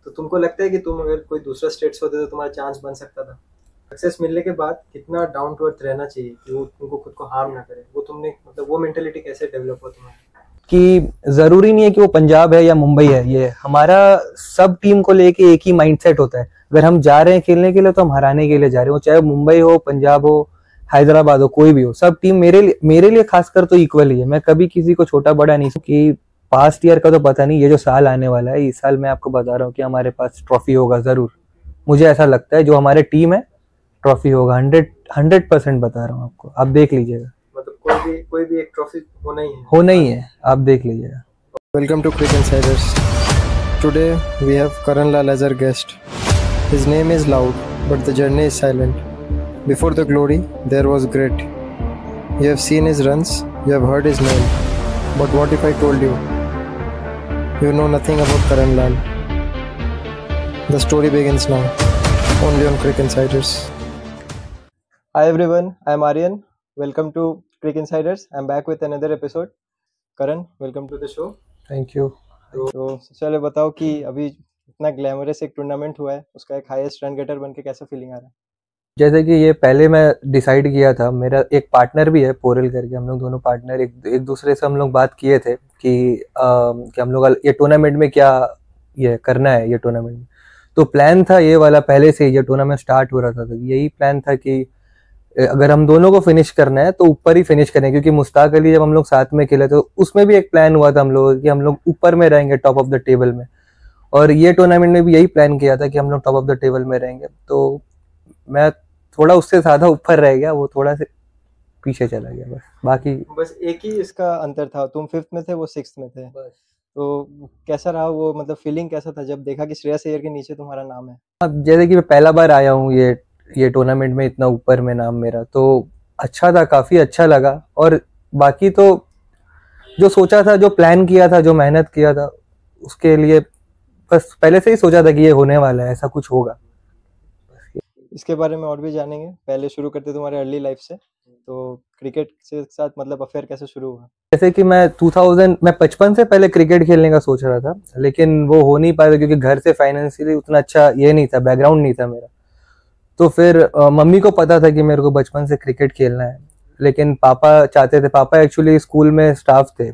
तो तुमको लगता है कि तुम अगर कोई दूसरा स्टेट्स होते तो तुम्हारा चांस बन सकता था? सक्सेस मिलने के बाद कितना डाउन टू अर्थ रहना चाहिए कि वो तुमको खुद को हार्म ना करे, वो तुमने मतलब वो मेंटेलिटी कैसे डेवलप हो तुम्हारी? कि जरूरी नहीं है कि वो पंजाब है या मुंबई है, ये हमारा सब टीम को लेके एक ही माइंडसेट होता है। अगर हम जा रहे हैं खेलने के लिए तो हम हराने के लिए जा रहे हो, चाहे मुंबई हो, पंजाब हो, हैदराबाद हो, कोई भी हो, सब टीम मेरे लिए खासकर तो इक्वल ही है। मैं कभी किसी को छोटा बड़ा नहीं कि पास्ट ईयर का तो पता नहीं, ये जो साल आने वाला है, इस साल मैं आपको बता रहा हूँ कि हमारे पास ट्रॉफी होगा जरूर। मुझे ऐसा लगता है जो हमारे टीम है ट्रॉफी होगा, 100% बता रहा हूँ आपको, आप देख लीजिएगा। मतलब कोई भी एक ट्रॉफी होना ही है, आप देख लीजिएगा। Welcome to Cricket Insiders. Today we have Karan Lal as our guest. His name is loud, but the journey is silent. Before the glory, there was grit. You have seen his runs, you have heard his name. But what if I told you? You know nothing about Karan Lal. The story begins now, only on Cricket Insiders. Hi everyone, I am Aryan. Welcome to Cricket Insiders. I am back with another episode. Karan, welcome to the show. Thank you. तो चलो बताओ कि अभी इतना glamorous एक tournament हुआ है, उसका एक हाईएस्ट रन गेटर बन के कैसा फीलिंग आ रहा है? जैसे कि ये पहले मैं डिसाइड किया था, मेरा एक पार्टनर भी है पोरल करके, हम लोग दोनों पार्टनर एक दूसरे से हम लोग बात किए थे कि हम लोग ये टूर्नामेंट में क्या ये करना है, ये टूर्नामेंट में। तो प्लान था ये वाला पहले से, ये टूर्नामेंट स्टार्ट हो रहा था तो यही प्लान था कि अगर हम दोनों को फिनिश करना है तो ऊपर ही फिनिश करें, क्योंकि मुश्ताक अली जब हम लोग साथ में खेले तो उसमें भी एक प्लान हुआ था हम लोग कि हम लोग ऊपर में रहेंगे, टॉप ऑफ द टेबल में। और ये टूर्नामेंट में भी यही प्लान किया था कि हम लोग टॉप ऑफ द टेबल में रहेंगे। तो मैं थोड़ा उससे ज्यादा ऊपर रह गया, वो थोड़ा से पीछे चला गया, बस एक ही इसका अंतर था, तुम 5th में थे, वो 6th में थे। तो कैसा रहा वो, मतलब फीलिंग कैसा था जब देखा कि श्रेयस अय्यर के नीचे तुम्हारा नाम है? अब जैसे कि मैं पहला बार आया हूँ ये टूर्नामेंट में, इतना ऊपर में नाम मेरा, तो अच्छा था, काफी अच्छा लगा। और बाकी तो जो सोचा था, जो प्लान किया था, जो मेहनत किया था, उसके लिए बस पहले से ही सोचा था कि ये होने वाला है, ऐसा कुछ होगा। इसके बारे में और भी जानेंगे, पहले शुरू करते तुम्हारे अर्ली लाइफ से। तो क्रिकेट से साथ मतलब अफेयर कैसे शुरू हुआ? जैसे कि मैं 55 से पहले क्रिकेट खेलने का सोच रहा था, लेकिन वो हो नहीं पाया क्योंकि घर से फाइनेंशियली उतना अच्छा ये नहीं था, बैकग्राउंड नहीं था मेरा। तो फिर मम्मी को पता था कि मेरे को बचपन से क्रिकेट खेलना है, लेकिन पापा चाहते थे, पापा एक्चुअली स्कूल में स्टाफ थे,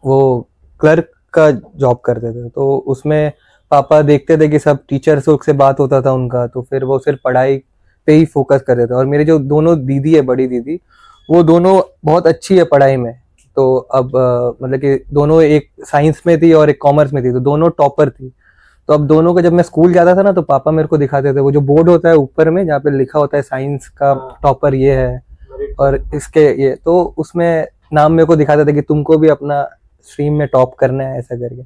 वो क्लर्क का जॉब करते थे, तो उसमें पापा देखते थे कि सब टीचर्स से बात होता था उनका, तो फिर वो सिर्फ पढ़ाई पे ही फोकस करते थे। और मेरे जो दोनों दीदी है, बड़ी दीदी, वो दोनों बहुत अच्छी है पढ़ाई में। तो अब मतलब कि दोनों एक साइंस में थी और एक कॉमर्स में थी, तो दोनों टॉपर थी। तो अब दोनों को जब मैं स्कूल जाता था ना, तो पापा मेरे को दिखाते थे वो जो बोर्ड होता है ऊपर में जहाँ पे लिखा होता है साइंस का टॉपर ये है और इसके ये, तो उसमें नाम मेरे को दिखाते थे कि तुमको भी अपना स्ट्रीम में टॉप करना है, ऐसा करके।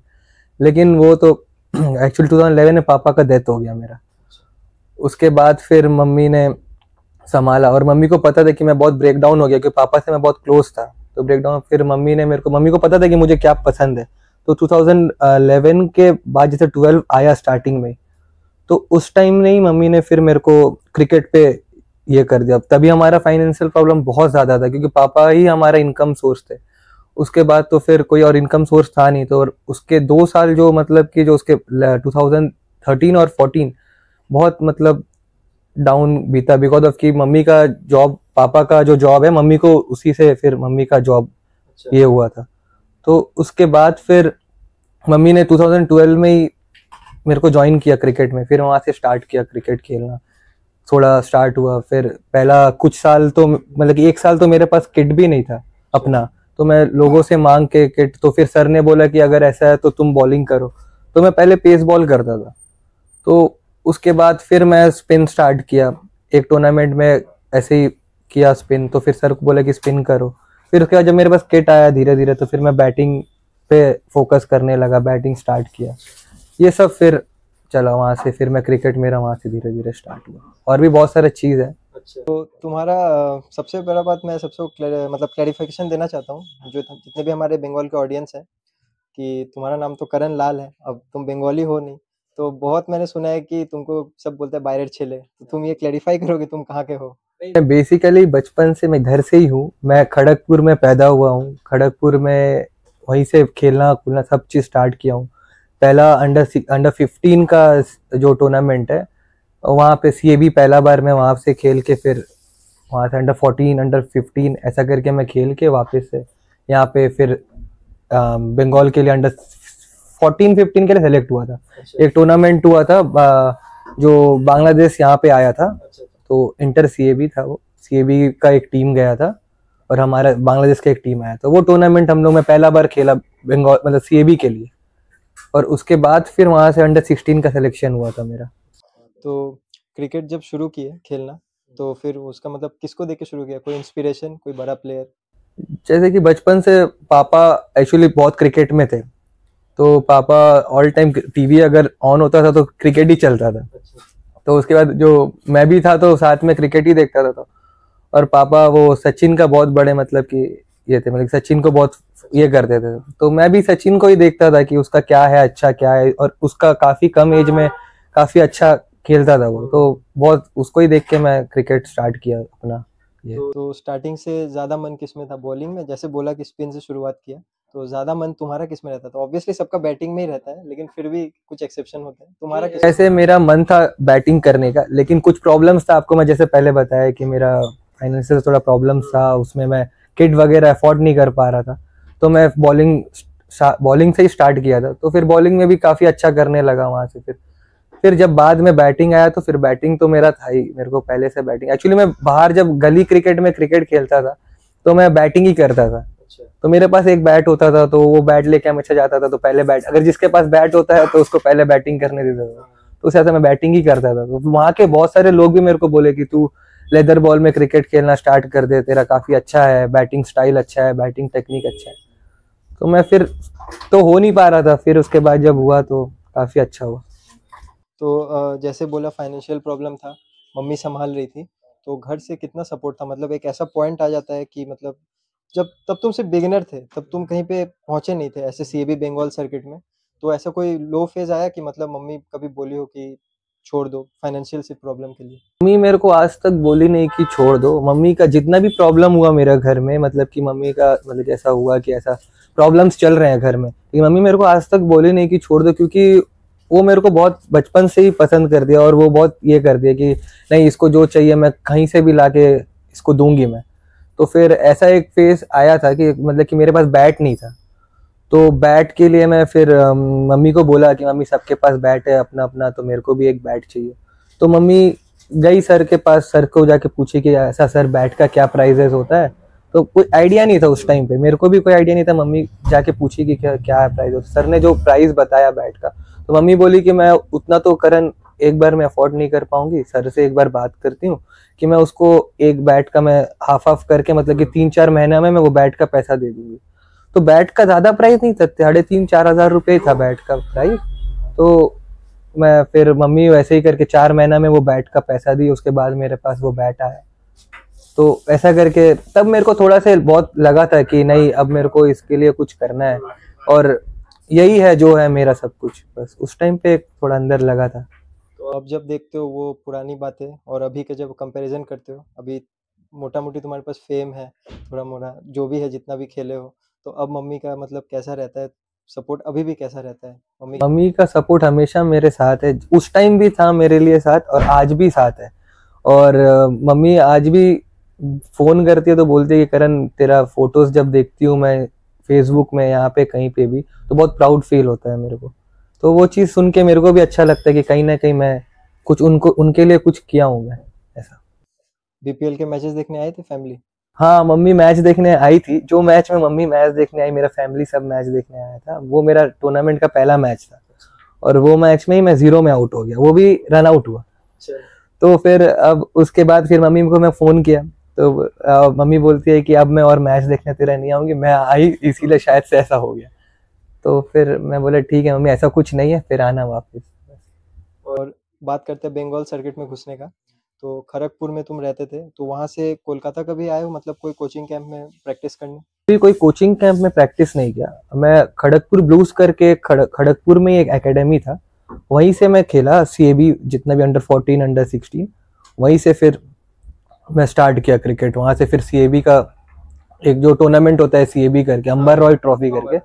लेकिन वो तो एक्चुअली 2011 में पापा का डेथ हो गया मेरा। उसके बाद फिर मम्मी ने संभाला, और मम्मी को पता था कि मैं बहुत ब्रेक डाउन हो गया, क्योंकि पापा से मैं बहुत क्लोज था। तो ब्रेक डाउन फिर मम्मी को पता था कि मुझे क्या पसंद है। तो 2011 के बाद जैसे 12 आया स्टार्टिंग में, तो उस टाइम में ही मम्मी ने फिर मेरे को क्रिकेट पे ये कर दिया। तभी हमारा फाइनेंशियल प्रॉब्लम बहुत ज्यादा था, क्योंकि पापा ही हमारा इनकम सोर्स थे। उसके बाद तो फिर कोई और इनकम सोर्स था नहीं। तो उसके 2 साल जो मतलब कि जो उसके 2013 और 14 बहुत मतलब डाउन बीता, बिकॉज ऑफ कि मम्मी का जॉब, पापा का जो जॉब है, मम्मी को उसी से फिर मम्मी का जॉब ये हुआ था। तो उसके बाद फिर मम्मी ने 2012 में ही मेरे को ज्वाइन किया क्रिकेट में, फिर वहां से स्टार्ट किया क्रिकेट खेलना, थोड़ा स्टार्ट हुआ। फिर पहला कुछ साल तो मतलब कि 1 साल तो मेरे पास किट भी नहीं था अपना, तो मैं लोगों से मांग के किट, तो फिर सर ने बोला कि अगर ऐसा है तो तुम बॉलिंग करो। तो मैं पहले पेस बॉल करता था, तो उसके बाद फिर मैं स्पिन स्टार्ट किया। एक टूर्नामेंट में ऐसे ही किया स्पिन, तो फिर सर को बोला कि स्पिन करो। फिर उसके बाद जब मेरे पास किट आया धीरे धीरे, तो फिर मैं बैटिंग पे फोकस करने लगा, बैटिंग स्टार्ट किया। ये सब फिर चला, वहां से फिर मैं क्रिकेट मेरा वहां से धीरे धीरे स्टार्ट हुआ, और भी बहुत सारे चीज है। अच्छा, तो तुम्हारा सबसे बड़ा बात मैं मतलब क्लैरिफिकेशन देना चाहता हूँ, जो जितने भी हमारे बंगाल के ऑडियंस है, कि तुम्हारा नाम तो करण लाल है, अब तुम बंगाली हो नहीं। तो बहुत मैंने सुना है कि तुमको सब बोलते हैं बायरेट छेले, तो तुम ये क्लैरिफाई करोगे तुम कहाँ के हो? मैं बेसिकली बचपन से मैं घर से ही हूँ, मैं खड़गपुर में पैदा हुआ हूँ। खड़गपुर में वहीं से खेलना कूदना सब चीज स्टार्ट किया हूँ। पहला अंडर 15 का जो टूर्नामेंट है, वहाँ पे सीएबी पहला बार मैं वहाँ से खेल के, फिर वहाँ से अंडर 14 अंडर 15 ऐसा करके मैं खेल के वापस से यहाँ पे फिर बंगाल के लिए अंडर 14-15 के लिए सेलेक्ट हुआ था। एक टूर्नामेंट हुआ था जो बांग्लादेश यहाँ पे आया था, तो इंटर सीएबी था, वो सीएबी का एक टीम गया था और हमारा बांग्लादेश का एक टीम आया, तो वो टूर्नामेंट हम लोग मैं पहला बार खेला बंगाल मतलब सीएबी के लिए, और उसके बाद फिर वहाँ से अंडर 16 का सिलेक्शन हुआ था मेरा। तो क्रिकेट जब शुरू किए खेलना, तो फिर उसका मतलब किसको देख के शुरू किया? कोई इंस्पिरेशन, कोई बड़ा प्लेयर? जैसे कि बचपन से पापा एक्चुअली बहुत क्रिकेट में थे, तो पापा ऑल टाइम टीवी अगर ऑन होता था तो क्रिकेट ही चलता था। तो उसके बाद जो मैं भी था तो साथ में क्रिकेट ही देखता था। तो और पापा वो सचिन का बहुत बड़े मतलब कि ये थे, मतलब सचिन को बहुत ये करते थे, तो मैं भी सचिन को ही देखता था कि उसका क्या है, अच्छा क्या है, और उसका काफी कम एज में काफी अच्छा खेलता था वो, तो बहुत उसको ही देख के मैं क्रिकेट स्टार्ट किया अपना। तो स्टार्टिंग से ज्यादा मन किस में था? बॉलिंग में? जैसे बोला कि स्पिन से शुरुआत किया, तो ज्यादा मन तुम्हारा किस में रहता था? ऑब्वियसली सबका बैटिंग में ही रहता है, लेकिन फिर भी कुछ एक्सेप्शन होते हैं, तुम्हारा किस? ऐसे मेरा मन था बैटिंग करने का, लेकिन कुछ प्रॉब्लम्स था, आपको मैं जैसे पहले बताया कि मेरा फाइनेंशियल थोड़ा प्रॉब्लम्स था, उसमें मैं किट वगैरह अफोर्ड नहीं कर पा रहा था, तो मैं बॉलिंग से ही स्टार्ट किया था। तो फिर बॉलिंग में भी काफी अच्छा करने लगा वहां से। फिर जब बाद में बैटिंग आया तो फिर बैटिंग तो मेरा था ही, मेरे को पहले से बैटिंग, एक्चुअली मैं बाहर जब गली क्रिकेट में क्रिकेट खेलता था तो मैं बैटिंग ही करता था। तो मेरे पास एक बैट होता था, तो वो बैट लेके हमेशा जाता था, तो पहले बैट, अगर जिसके पास बैट होता है तो उसको पहले बैटिंग करने देता था, तो उस हिसाब से मैं बैटिंग ही करता था। तो वहाँ के बहुत सारे लोग भी मेरे को बोले कि तू लेदर बॉल में क्रिकेट खेलना स्टार्ट कर दे, तेरा काफी अच्छा है, बैटिंग स्टाइल अच्छा है, बैटिंग टेक्निक अच्छा है। तो मैं फिर तो हो नहीं पा रहा था, फिर उसके बाद जब हुआ तो काफी अच्छा हुआ। तो जैसे बोला फाइनेंशियल प्रॉब्लम था, मम्मी संभाल रही थी, तो घर से कितना सपोर्ट था? मतलब एक ऐसा पॉइंट आ जाता है कि मतलब जब तब तुम सिर्फ बिगिनर थे, तब तुम कहीं पे पहुंचे नहीं थे ऐसे सीएबी बंगाल सर्किट में, तो ऐसा कोई लो फेज आया कि मतलब मम्मी कभी बोली हो कि छोड़ दो फाइनेंशियल से प्रॉब्लम के लिए? मम्मी मेरे को आज तक बोली नहीं कि छोड़ दो। मम्मी का जितना भी प्रॉब्लम हुआ मेरे घर में, मतलब कि मम्मी का मतलब ऐसा हुआ कि ऐसा प्रॉब्लम्स चल रहे हैं घर में, लेकिन मम्मी मेरे को आज तक बोली नहीं कि छोड़ दो, क्योंकि वो मेरे को बहुत बचपन से ही पसंद कर दिया, और वो बहुत ये कर दिया कि नहीं, इसको जो चाहिए मैं कहीं से भी लाके इसको दूंगी मैं। तो फिर ऐसा एक फेज आया था कि मतलब कि मेरे पास बैट नहीं था, तो बैट के लिए मैं फिर मम्मी को बोला कि मम्मी सबके पास बैट है अपना अपना, तो मेरे को भी एक बैट चाहिए। तो मम्मी गई सर के पास, सर को जाके पूछी कि ऐसा सर बैट का क्या प्राइजेस होता है, तो कोई आइडिया नहीं था उस टाइम पे, मेरे को भी कोई आइडिया नहीं था। मम्मी जाके पूछी कि क्या क्या प्राइस होता है, सर ने जो प्राइस बताया बैट का, तो मम्मी बोली कि मैं उतना तो करण एक बार मैं अफोर्ड नहीं कर पाऊंगी, सर से एक बार बात करती हूँ कि मैं उसको एक बैट का मैं हाफ करके, मतलब कि 3-4 महीना में मैं वो बैट का पैसा दे दूंगी। तो बैट का ज्यादा प्राइस नहीं था, 3,500-4 हजार रुपये था बैट का प्राइस। तो मैं फिर मम्मी वैसे ही करके 4 महीना में वो बैट का पैसा दी, उसके बाद मेरे पास वो बैट आया। तो ऐसा करके तब मेरे को थोड़ा सा बहुत लगा था कि नहीं, अब मेरे को इसके लिए कुछ करना है, और यही है जो है मेरा सब कुछ, बस उस टाइम पे थोड़ा अंदर लगा था। तो अब जब देखते हो वो पुरानी बातें और अभी के जब कंपैरिजन करते हो, अभी मोटा मोटी तुम्हारे पास फेम है, थोड़ा मोटा जो भी है, जितना भी खेले हो, तो अब मम्मी का मतलब कैसा रहता है सपोर्ट? अभी भी कैसा रहता है मम्मी का सपोर्ट हमेशा मेरे साथ है, उस टाइम भी था मेरे लिए साथ, और आज भी साथ है। और मम्मी आज भी फोन करती है तो बोलती है कि करण, तेरा फोटोज जब देखती हूँ मैं फेसबुक में, यहाँ पे कहीं पे भी, तो बहुत प्राउड फील होता है मेरे को। तो वो चीज सुन के मेरे को भी अच्छा लगता है कि कहीं ना कहीं मैं कुछ उनके लिए कुछ किया हूँ मैं ऐसा। बीपीएल के मैचेस देखने आए थे फैमिली? हाँ, मम्मी मैच देखने आई थी। जो मैच में मम्मी मैच देखने आई, मेरा फैमिली सब मैच देखने आया था, वो मेरा टूर्नामेंट का पहला मैच था, और वो मैच में ही मैं 0 में आउट हो गया, वो भी रन आउट हुआ। तो फिर अब उसके बाद फिर मम्मी को मैं फोन किया, तो मम्मी बोलती है कि अब मैं और मैच देखने तेरा नहीं आऊंगी, मैं आई इसीलिए शायद से ऐसा हो गया। तो फिर मैं बोले ठीक है मम्मी, ऐसा कुछ नहीं है, फिर आना वापस। और बात करते हैं बंगाल सर्किट में घुसने का, तो खड़गपुर में तुम रहते थे, तो वहां से कोलकाता कभी आए हो, मतलब कोई कोचिंग कैंप में प्रैक्टिस करने? भी कोई कोचिंग कैंप में प्रैक्टिस नहीं किया मैं। खड़गपुर ब्लूज करके खड़गपुर में एक एकेडमी था, वहीं से मैं खेला सीएबी, जितना भी अंडर 14 अंडर 16, वहीं से फिर मैं स्टार्ट किया क्रिकेट। वहां से फिर सीएबी का एक जो टूर्नामेंट होता है सीएबी करके, अंबर रॉय ट्रॉफी करके,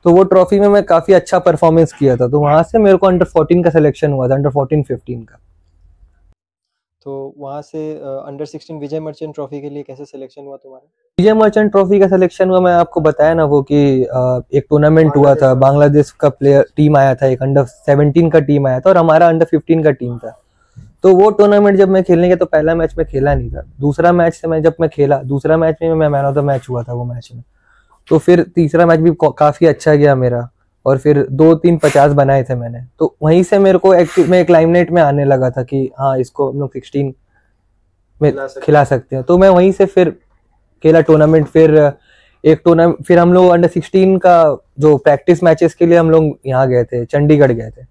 तो वो ट्रॉफी में मैं काफी अच्छा परफॉर्मेंस किया था, तो वहां से मेरे को अंडर 14 का सिलेक्शन हुआ था, अंडर 14-15 का। तो वहाँ से अंडर 16 विजय मर्चेंट ट्रॉफी के लिए कैसे सिलेक्शन हुआ तुम्हारा? विजय मर्चेंट ट्रॉफी का सिलेक्शन हुआ, मैं आपको बताया ना वो कि एक टूर्नामेंट हुआ था, बांग्लादेश का प्लेयर टीम आया था, एक अंडर 17 का टीम आया था और हमारा अंडर 15 का टीम था। तो वो टूर्नामेंट जब मैं खेलने गया तो पहला मैच में खेला नहीं था, दूसरा मैच से मैं जब मैं खेला, दूसरा मैच में मैं मैन ऑफ द मैच हुआ था वो मैच में। तो फिर तीसरा मैच भी काफी अच्छा गया मेरा, और फिर 2-3 50 बनाए थे मैंने। तो वहीं से मेरे को एक्टिव में एक लाइमलाइट में आने लगा था कि हाँ इसको हम लोग 16 में खिला सकते हैं। तो मैं वहीं से फिर खेला टूर्नामेंट, फिर एक टूर्नामेंट, फिर हम लोग अंडर 16 का जो प्रैक्टिस मैचेस के लिए हम लोग यहाँ गए थे, चंडीगढ़ गए थे।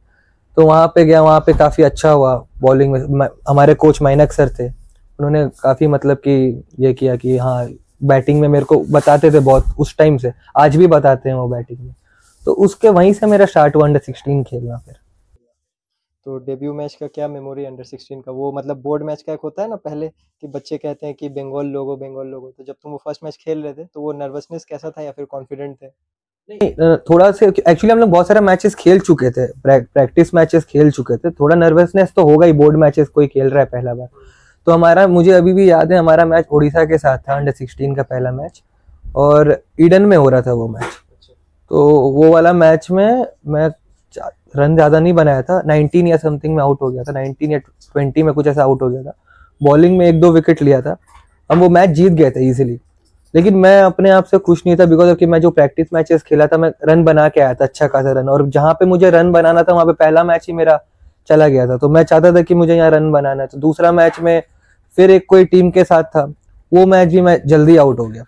तो वहाँ पे गया, वहाँ पे काफी अच्छा हुआ बॉलिंग में। हमारे कोच माइनक सर थे, उन्होंने काफी मतलब कि ये किया कि हाँ बैटिंग में मेरे को बताते थे बहुत, उस टाइम से आज भी बताते हैं वो बैटिंग में। तो उसके वहीं से मेरा स्टार्ट हुआ अंडर 16 खेलना। फिर तो डेब्यू मैच का क्या मेमोरी अंडर 16 का? वो मतलब बोर्ड मैच का एक होता है ना पहले, कि बच्चे कहते हैं कि बंगाल लोगो बंगाल लोगो, तो जब तुम वो फर्स्ट मैच खेल रहे थे तो वो नर्वसनेस कैसा था या फिर कॉन्फिडेंट थे? नहीं, थोड़ा से एक्चुअली हम लोग बहुत सारे मैचेस खेल चुके थे, प्रैक्टिस मैचेस खेल चुके थे, थोड़ा नर्वसनेस तो होगा ही, बोर्ड मैचेस कोई खेल रहा है पहला बार। तो हमारा, मुझे अभी भी याद है, हमारा मैच उड़ीसा के साथ था, अंडर 16 का पहला मैच, और ईडन में हो रहा था वो मैच। तो वो वाला मैच में मैं रन ज्यादा नहीं बनाया था, 19 या समथिंग में आउट हो गया था, 19 या 20 में कुछ ऐसा आउट हो गया था। बॉलिंग में 1-2 विकेट लिया था, हम वो मैच जीत गए थे इजीली। लेकिन मैं अपने आप से खुश नहीं था, बिकॉज ऑफ कि मैं जो प्रैक्टिस मैचेस खेला था मैं रन बना के आया था, अच्छा खासा रन, और जहाँ पे मुझे रन बनाना था वहाँ पे पहला मैच ही मेरा चला गया था। तो मैं चाहता था कि मुझे यहाँ रन बनाना है। तो दूसरा मैच में फिर एक कोई टीम के साथ था, वो मैच भी मैं जल्दी आउट हो गया।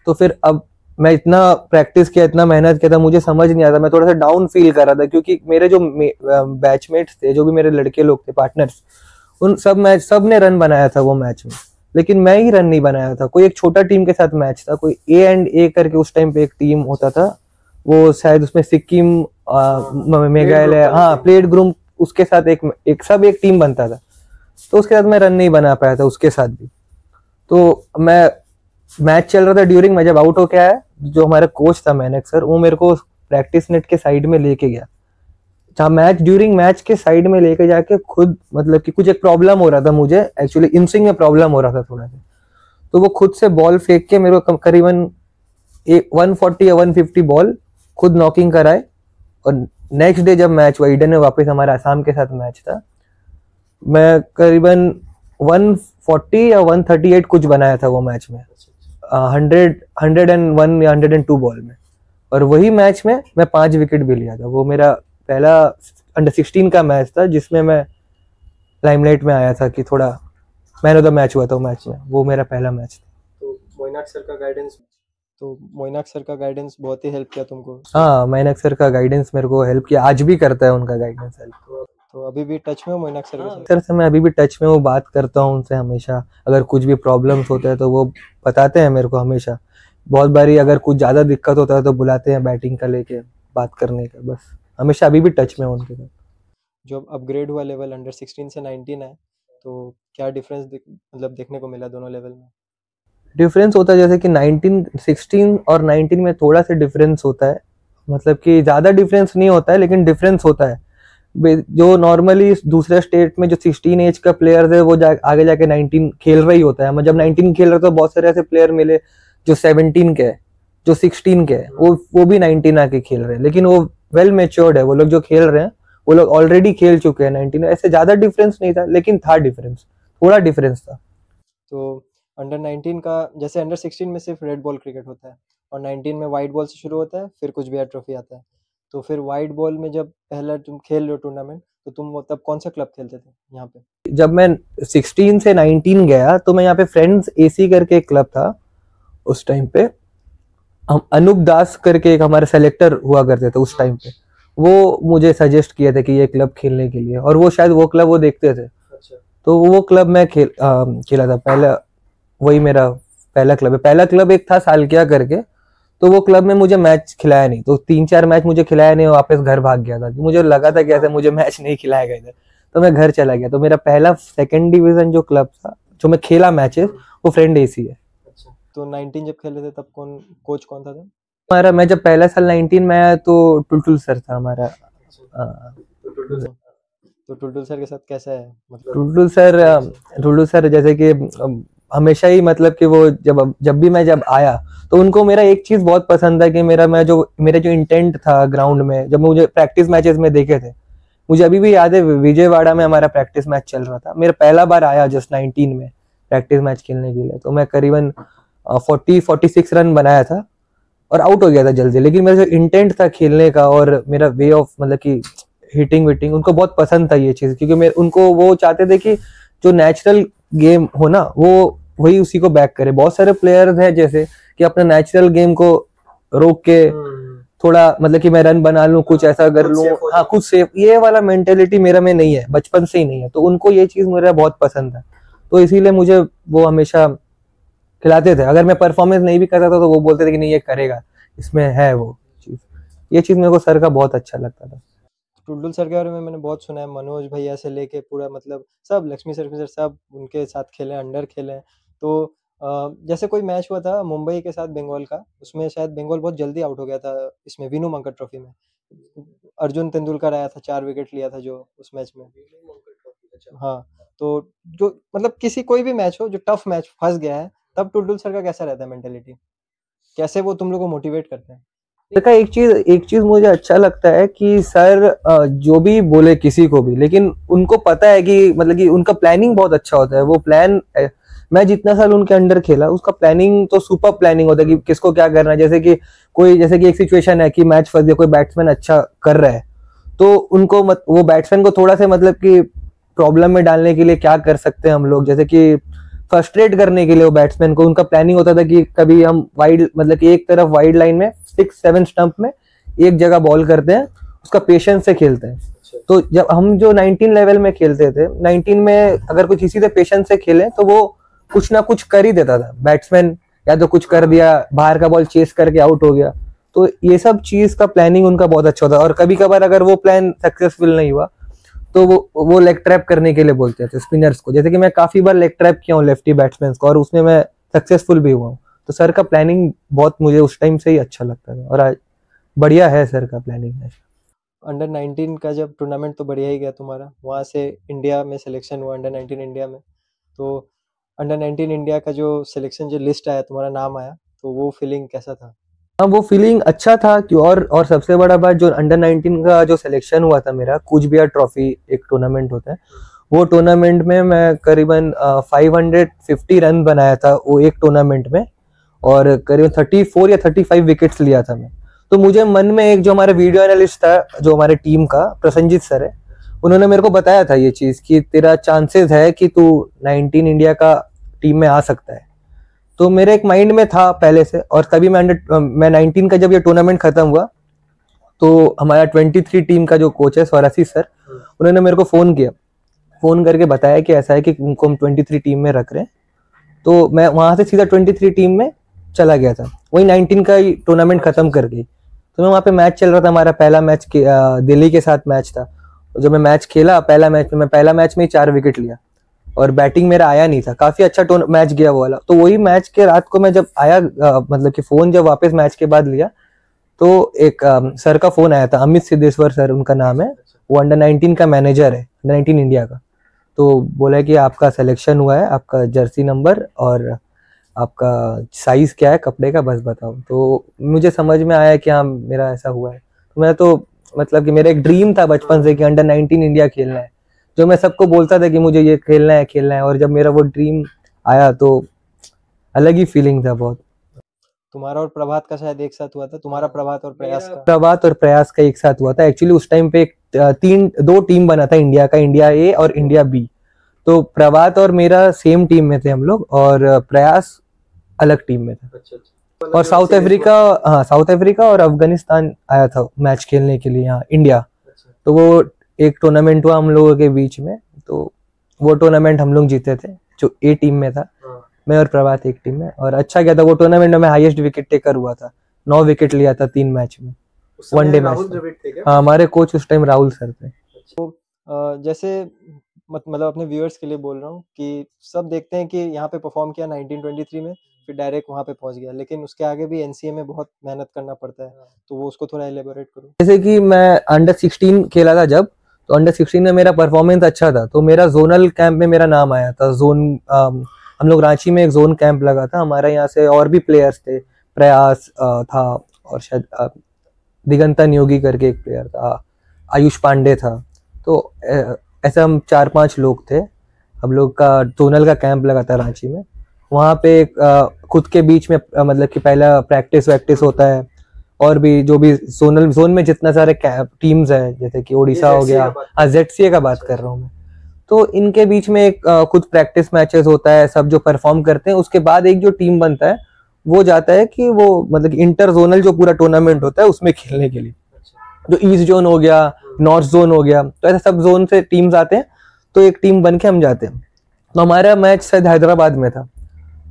तो फिर अब मैं इतना प्रैक्टिस किया, इतना मेहनत किया था, मुझे समझ नहीं आता, मैं थोड़ा सा डाउन फील कर रहा था, क्योंकि मेरे जो बैचमेट्स थे, जो भी मेरे लड़के लोग थे, पार्टनर्स, उन सब ने रन बनाया था वो मैच में, लेकिन मैं ही रन नहीं बनाया था। कोई एक छोटा टीम के साथ मैच था, कोई A&A करके उस टाइम पे एक टीम होता था, वो शायद उसमें सिक्किम, मेघालय, हाँ प्लेट ग्रुप, उसके साथ एक टीम बनता था। तो उसके साथ मैं रन नहीं बना पाया था उसके साथ भी। तो मैं मैच चल रहा था, ड्यूरिंग मैं जब आउट होके आया, जो हमारा कोच था मैनेक सर, वो मेरे को प्रैक्टिस नेट के साइड में लेके गया, जहाँ मैच ड्यूरिंग मैच के साइड में लेके जाके खुद, मतलब कि कुछ एक प्रॉब्लम हो रहा था मुझे, एक्चुअली इनस्विंग में प्रॉब्लम हो रहा था थोड़ा सा, तो वो खुद से बॉल फेंक के मेरे को करीबन 140 या 150 बॉल खुद नॉकिंग कराए। और नेक्स्ट डे जब मैच हुआ ईडन में, वापस हमारा आसाम के साथ मैच था, मैं करीबन 140 या 138 कुछ बनाया था वो मैच में, 101 या 102 बॉल में। और वही मैच में मैं 5 विकेट भी लिया था। वो मेरा पहला अंडर 16 का मैच था जिसमें मैं लाइमलाइट में आया था, कि थोड़ा मैन ऑफ द मैच हुआ था वो मैच में, वो मेरा पहला मैच था। तो मोइनाक सर का गाइडेंस बहुत ही हेल्प किया तुमको? हाँ, मैनक सर का गाइडेंस मेरे को हेल्प किया, आज भी करता है उनका गाइडेंस हेल्प। तो अभी भी टच में हो मोइनाक सर के साथ? सर से मैं अभी भी टच में, वो बात करता हूँ उनसे हमेशा, अगर कुछ भी प्रॉब्लम्स होते हैं तो वो बताते हैं मेरे को हमेशा। बहुत बारी अगर कुछ ज्यादा दिक्कत होता है तो बुलाते हैं बैटिंग का लेके बात करने का, बस हमेशा अभी भी टच में उनके साथ। जो अपग्रेड हुआ लेवल अंडर 16 से 19 है, तो क्या डिफरेंस मतलब देखने को मिला दोनों लेवल में? डिफरेंस होता है, जैसे कि 16 और 19 में थोड़ा सा डिफरेंस होता है, मतलब कि ज्यादा डिफरेंस नहीं होता है लेकिन डिफरेंस होता है। जो नॉर्मली दूसरे स्टेट में जो 16 एज का प्लेयर है वो आगे जाके 19 खेल रही होता है, जब 19 खेल रहे तो बहुत सारे ऐसे प्लेयर मिले जो 17 के, जो 16 के, वो भी 19 आके खेल रहे हैं, लेकिन वो वेल मेच्योर्ड है। वो लोग जो खेल रहे हैं वो लोग ऑलरेडी खेल चुके हैं 19। ऐसे ज्यादा डिफरेंस नहीं था, लेकिन था डिफरेंस, थोड़ा डिफरेंस था। तो अंडर 19 का, जैसे अंडर 16 में सिर्फ रेड बॉल क्रिकेट होता है और 19 में वाइट बॉल से शुरू होता है, फिर कुछ बिहार ट्रॉफी आता है। तो फिर वाइट बॉल में जब पहला तुम खेल रहे हो टूर्नामेंट, तो तुम तब कौन सा क्लब खेलते थे यहाँ पे? जब मैं 16 से 19 गया तो मैं यहाँ पे फ्रेंड्स AC करके एक क्लब था उस टाइम पे, हम अनूप दास करके एक हमारे सेलेक्टर हुआ करते थे उस टाइम पे, वो मुझे सजेस्ट किया था कि ये क्लब खेलने के लिए, और वो शायद वो क्लब वो देखते थे। अच्छा। तो वो क्लब मैं खेला था पहला, वही मेरा पहला क्लब है। पहला क्लब एक था सालकिया करके, तो वो क्लब में मुझे मैच खिलाया नहीं, तो 3-4 मैच मुझे खिलाया नहीं, वापस घर भाग गया था, मुझे लगा था कि ऐसे मुझे मैच नहीं खिलाएगा इधर, तो मैं घर चला गया। तो मेरा पहला 2nd डिवीजन जो क्लब था जो मैं खेला मैचेस, वो फ्रेंड AC है। अच्छा। तो 19 जब खेले थे तब कोच कौन था? हमारा मैं जब पहला साल 19 में आया तो टुलटुल सर था हमारा। तो टुलटुल सर के साथ कैसा है, मतलब टुलटुल सर जैसे कि हमेशा ही मतलब कि वो जब भी मैं जब आया तो उनको मेरा एक चीज बहुत पसंद है कि मेरा जो इंटेंट था ग्राउंड में, जब मुझे प्रैक्टिस मैचेस में देखे थे, मुझे अभी भी याद है विजयवाड़ा में हमारा प्रैक्टिस मैच चल रहा था, मेरा पहला बार आया जस्ट 19 में प्रैक्टिस मैच खेलने के लिए, तो मैं करीबन 46 रन बनाया था और आउट हो गया था जल्दी, लेकिन मेरा जो इंटेंट था खेलने का और मेरा वे ऑफ मतलब कि हिटिंग विटिंग उनको बहुत पसंद था ये चीज, क्योंकि उनको वो चाहते थे कि जो नेचुरल गेम हो ना वो वही उसी को बैक करे। बहुत सारे प्लेयर्स हैं जैसे कि अपना नेचुरल गेम को रोक के थोड़ा मतलब कि मैं रन बना लूं, कुछ ऐसा कर लूं, हाँ कुछ सेफ, ये वाला मेंटेलिटी मेरा में नहीं है, बचपन से ही नहीं है, तो उनको ये चीज मेरा बहुत पसंद है, तो इसीलिए मुझे वो हमेशा खिलाते थे। अगर मैं परफॉर्मेंस नहीं भी करता था तो वो बोलते थे कि नहीं ये करेगा, इसमें है वो चीज, ये चीज मेरे को सर का बहुत अच्छा लगता था। टुलटुल सर के बारे में मैंने बहुत सुना है, मनोज भैया से लेके पूरा मतलब सब, लक्ष्मी सर सब उनके साथ खेले, अंडर खेले। तो जैसे कोई मैच हुआ था मुंबई के साथ बंगाल का, उसमें शायद बंगाल बहुत जल्दी आउट हो गया था, इसमें विनू मंकड़ ट्रॉफी में अर्जुन तेंदुलकर आया था, 4 विकेट लिया था जो उस मैच में। हाँ, तो जो मतलब किसी कोई भी मैच हो जो टफ मैच फंस गया है, तब टुलटुल सर का कैसा रहता है मेंटेलिटी, कैसे वो तुम लोग को मोटिवेट करते हैं? देखा, एक चीज मुझे अच्छा लगता है कि सर जो भी बोले किसी को भी, लेकिन उनको पता है कि मतलब कि उनका प्लानिंग बहुत अच्छा होता है। वो प्लान मैं जितना साल उनके अंडर खेला उसका प्लानिंग तो सुपर प्लानिंग होता है कि किसको क्या करना है। जैसे कि एक सिचुएशन है कि मैच फंस गया, कोई बैट्समैन अच्छा कर रहा है तो उनको वो बैट्समैन को थोड़ा सा मतलब कि प्रॉब्लम में डालने के लिए क्या कर सकते हैं हम लोग, जैसे कि फ्रस्ट्रेट करने के लिए वो बैट्समैन को, उनका प्लानिंग होता था कि कभी हम वाइड मतलब कि एक तरफ वाइड लाइन में 6-7 स्टंप में एक जगह बॉल करते हैं, उसका पेशेंस से खेलते हैं। तो जब हम जो 19 लेवल में खेलते थे, 19 में अगर कुछ इसी से पेशेंस से खेले तो वो कुछ ना कुछ कर ही देता था बैट्समैन, या तो कुछ कर दिया, बाहर का बॉल चेस करके आउट हो गया। तो ये सब चीज का प्लानिंग उनका बहुत अच्छा होता है, और कभी कभार अगर वो प्लान सक्सेसफुल नहीं हुआ तो वो लेग ट्रैप करने के लिए बोलते थे स्पिनर्स को, जैसे कि मैं काफी बार लेग ट्रैप किया हूँ लेफ्टी बैट्समैन को और उसमें मैं सक्सेसफुल भी हुआ हूँ। तो सर का प्लानिंग बहुत मुझे उस टाइम से ही अच्छा लगता था, और आज बढ़िया है सर का प्लानिंग। अंडर 19 का जब टूर्नामेंट तो बढ़िया ही गया तुम्हारा, वहाँ से इंडिया में सिलेक्शन हुआ अंडर 19 इंडिया में, तो अंडर 19 इंडिया का जो सिलेक्शन जो लिस्ट आया, तुम्हारा नाम आया, तो वो फीलिंग कैसा था? हाँ, वो फीलिंग अच्छा था कि और सबसे बड़ा बात जो अंडर 19 का जो सिलेक्शन हुआ था मेरा, कूच बिहार ट्रॉफी एक टूर्नामेंट होता है, वो टूर्नामेंट में मैं करीबन 550 रन बनाया था वो एक टूर्नामेंट में, और करीबन 34 या 35 विकेट्स लिया था मैं। तो मुझे मन में एक जो हमारा वीडियो एनालिस्ट था जो हमारे टीम का प्रसन्नजीत सर है, उन्होंने मेरे को बताया था ये चीज कि तेरा चांसेस है कि तू 19 इंडिया का टीम में आ सकता है। तो मेरे एक माइंड में था पहले से, और तभी मैं 19 का जब ये टूर्नामेंट खत्म हुआ तो हमारा 23 टीम का जो कोच है स्वरासी सर, उन्होंने मेरे को फोन करके बताया कि ऐसा है कि उनको हम 23 टीम में रख रहे हैं। तो मैं वहां से सीधा 23 टीम में चला गया था, वही 19 का ही टूर्नामेंट खत्म कर गई। तो मैं वहाँ पे मैच चल रहा था, हमारा पहला मैच दिल्ली के साथ मैच था। जब मैं मैच खेला पहला मैच में ही 4 विकेट लिया, और बैटिंग मेरा आया नहीं था, काफी अच्छा मैच गया वो वाला। तो वही मैच के रात को मैं जब आया मतलब कि फोन जब वापस मैच के बाद लिया तो एक सर का फोन आया था, अमित सिद्धेश्वर सर उनका नाम है, वो अंडर 19 का मैनेजर है, अंडर 19 इंडिया का। तो बोला कि आपका सिलेक्शन हुआ है, आपका जर्सी नंबर और आपका साइज क्या है कपड़े का, बस बताओ। तो मुझे समझ में आया कि हाँ मेरा ऐसा हुआ है। तो मैं तो मतलब कि मेरा एक ड्रीम था बचपन से कि अंडर 19 इंडिया खेलना है, जो मैं सबको बोलता था कि मुझे ये खेलना है, और जब मेरा वो ड्रीम आया तो अलग ही फीलिंग था बहुत। तुम्हारा और प्रभात का शायद एक साथ हुआ था, तुम्हारा प्रभात और प्रयास का एक साथ हुआ था। एक्चुअली उस टाइम पे दो टीम बना था इंडिया का, इंडिया ए और इंडिया बी। तो प्रभात और मेरा सेम टीम में थे हम लोग, और प्रयास अलग टीम में था। अच्छा। और साउथ अफ्रीका और अफगानिस्तान आया था मैच खेलने के लिए यहाँ इंडिया। तो वो एक टूर्नामेंट हुआ हम लोगों के बीच में, तो वो टूर्नामेंट हम लोग जीते थे, जो ए टीम में था, मैं और प्रभात एक टीम में, और अच्छा गया था वो टूर्नामेंट में। हाईएस्ट विकेट टेकर हुआ था, 9 विकेट लिया था 3 मैच में, वनडे मैच। हाँ, हमारे कोच उस टाइम राहुल सर थे। तो जैसे मतलब अपने व्यूअर्स के लिए बोल रहा हूँ कि सब देखते हैं कि यहाँ पे परफॉर्म किया 1923 में, फिर डायरेक्ट वहाँ पे पहुंच गया, लेकिन उसके आगे भी एनसीए में बहुत मेहनत करना पड़ता है, तो वो उसको थोड़ा एलेबोरेट करो। जैसे कि मैं अंडर 16 खेला था जब, तो अंडर 16 में मेरा परफॉर्मेंस अच्छा था, तो मेरा जोनल कैंप में मेरा नाम आया था। हम लोग रांची में एक जोन कैंप लगा था हमारा, यहाँ से और भी प्लेयर्स थे, प्रयास था, और शायद दिगंतन योगी करके एक प्लेयर था, आयुष पांडे था। तो ऐसे हम 4-5 लोग थे, हम लोग का जोनल का कैंप लगा था रांची में। वहाँ पे खुद के बीच में मतलब कि पहला प्रैक्टिस वैक्टिस होता है, और भी जो भी जोन में जितना सारे टीम्स है, जैसे कि ओडिशा हो गया, हाँ जेडसीए का बात कर रहा हूँ मैं, तो इनके बीच में एक खुद प्रैक्टिस मैचेस होता है, सब जो परफॉर्म करते हैं उसके बाद एक जो टीम बनता है वो जाता है कि वो मतलब इंटर जोनल जो पूरा टूर्नामेंट होता है उसमें खेलने के लिए। जो ईस्ट जोन हो गया, नॉर्थ जोन हो गया, तो ऐसे सब जोन से टीम्स आते हैं, तो एक टीम बन के हम जाते हैं। तो हमारा मैच शायद हैदराबाद में था,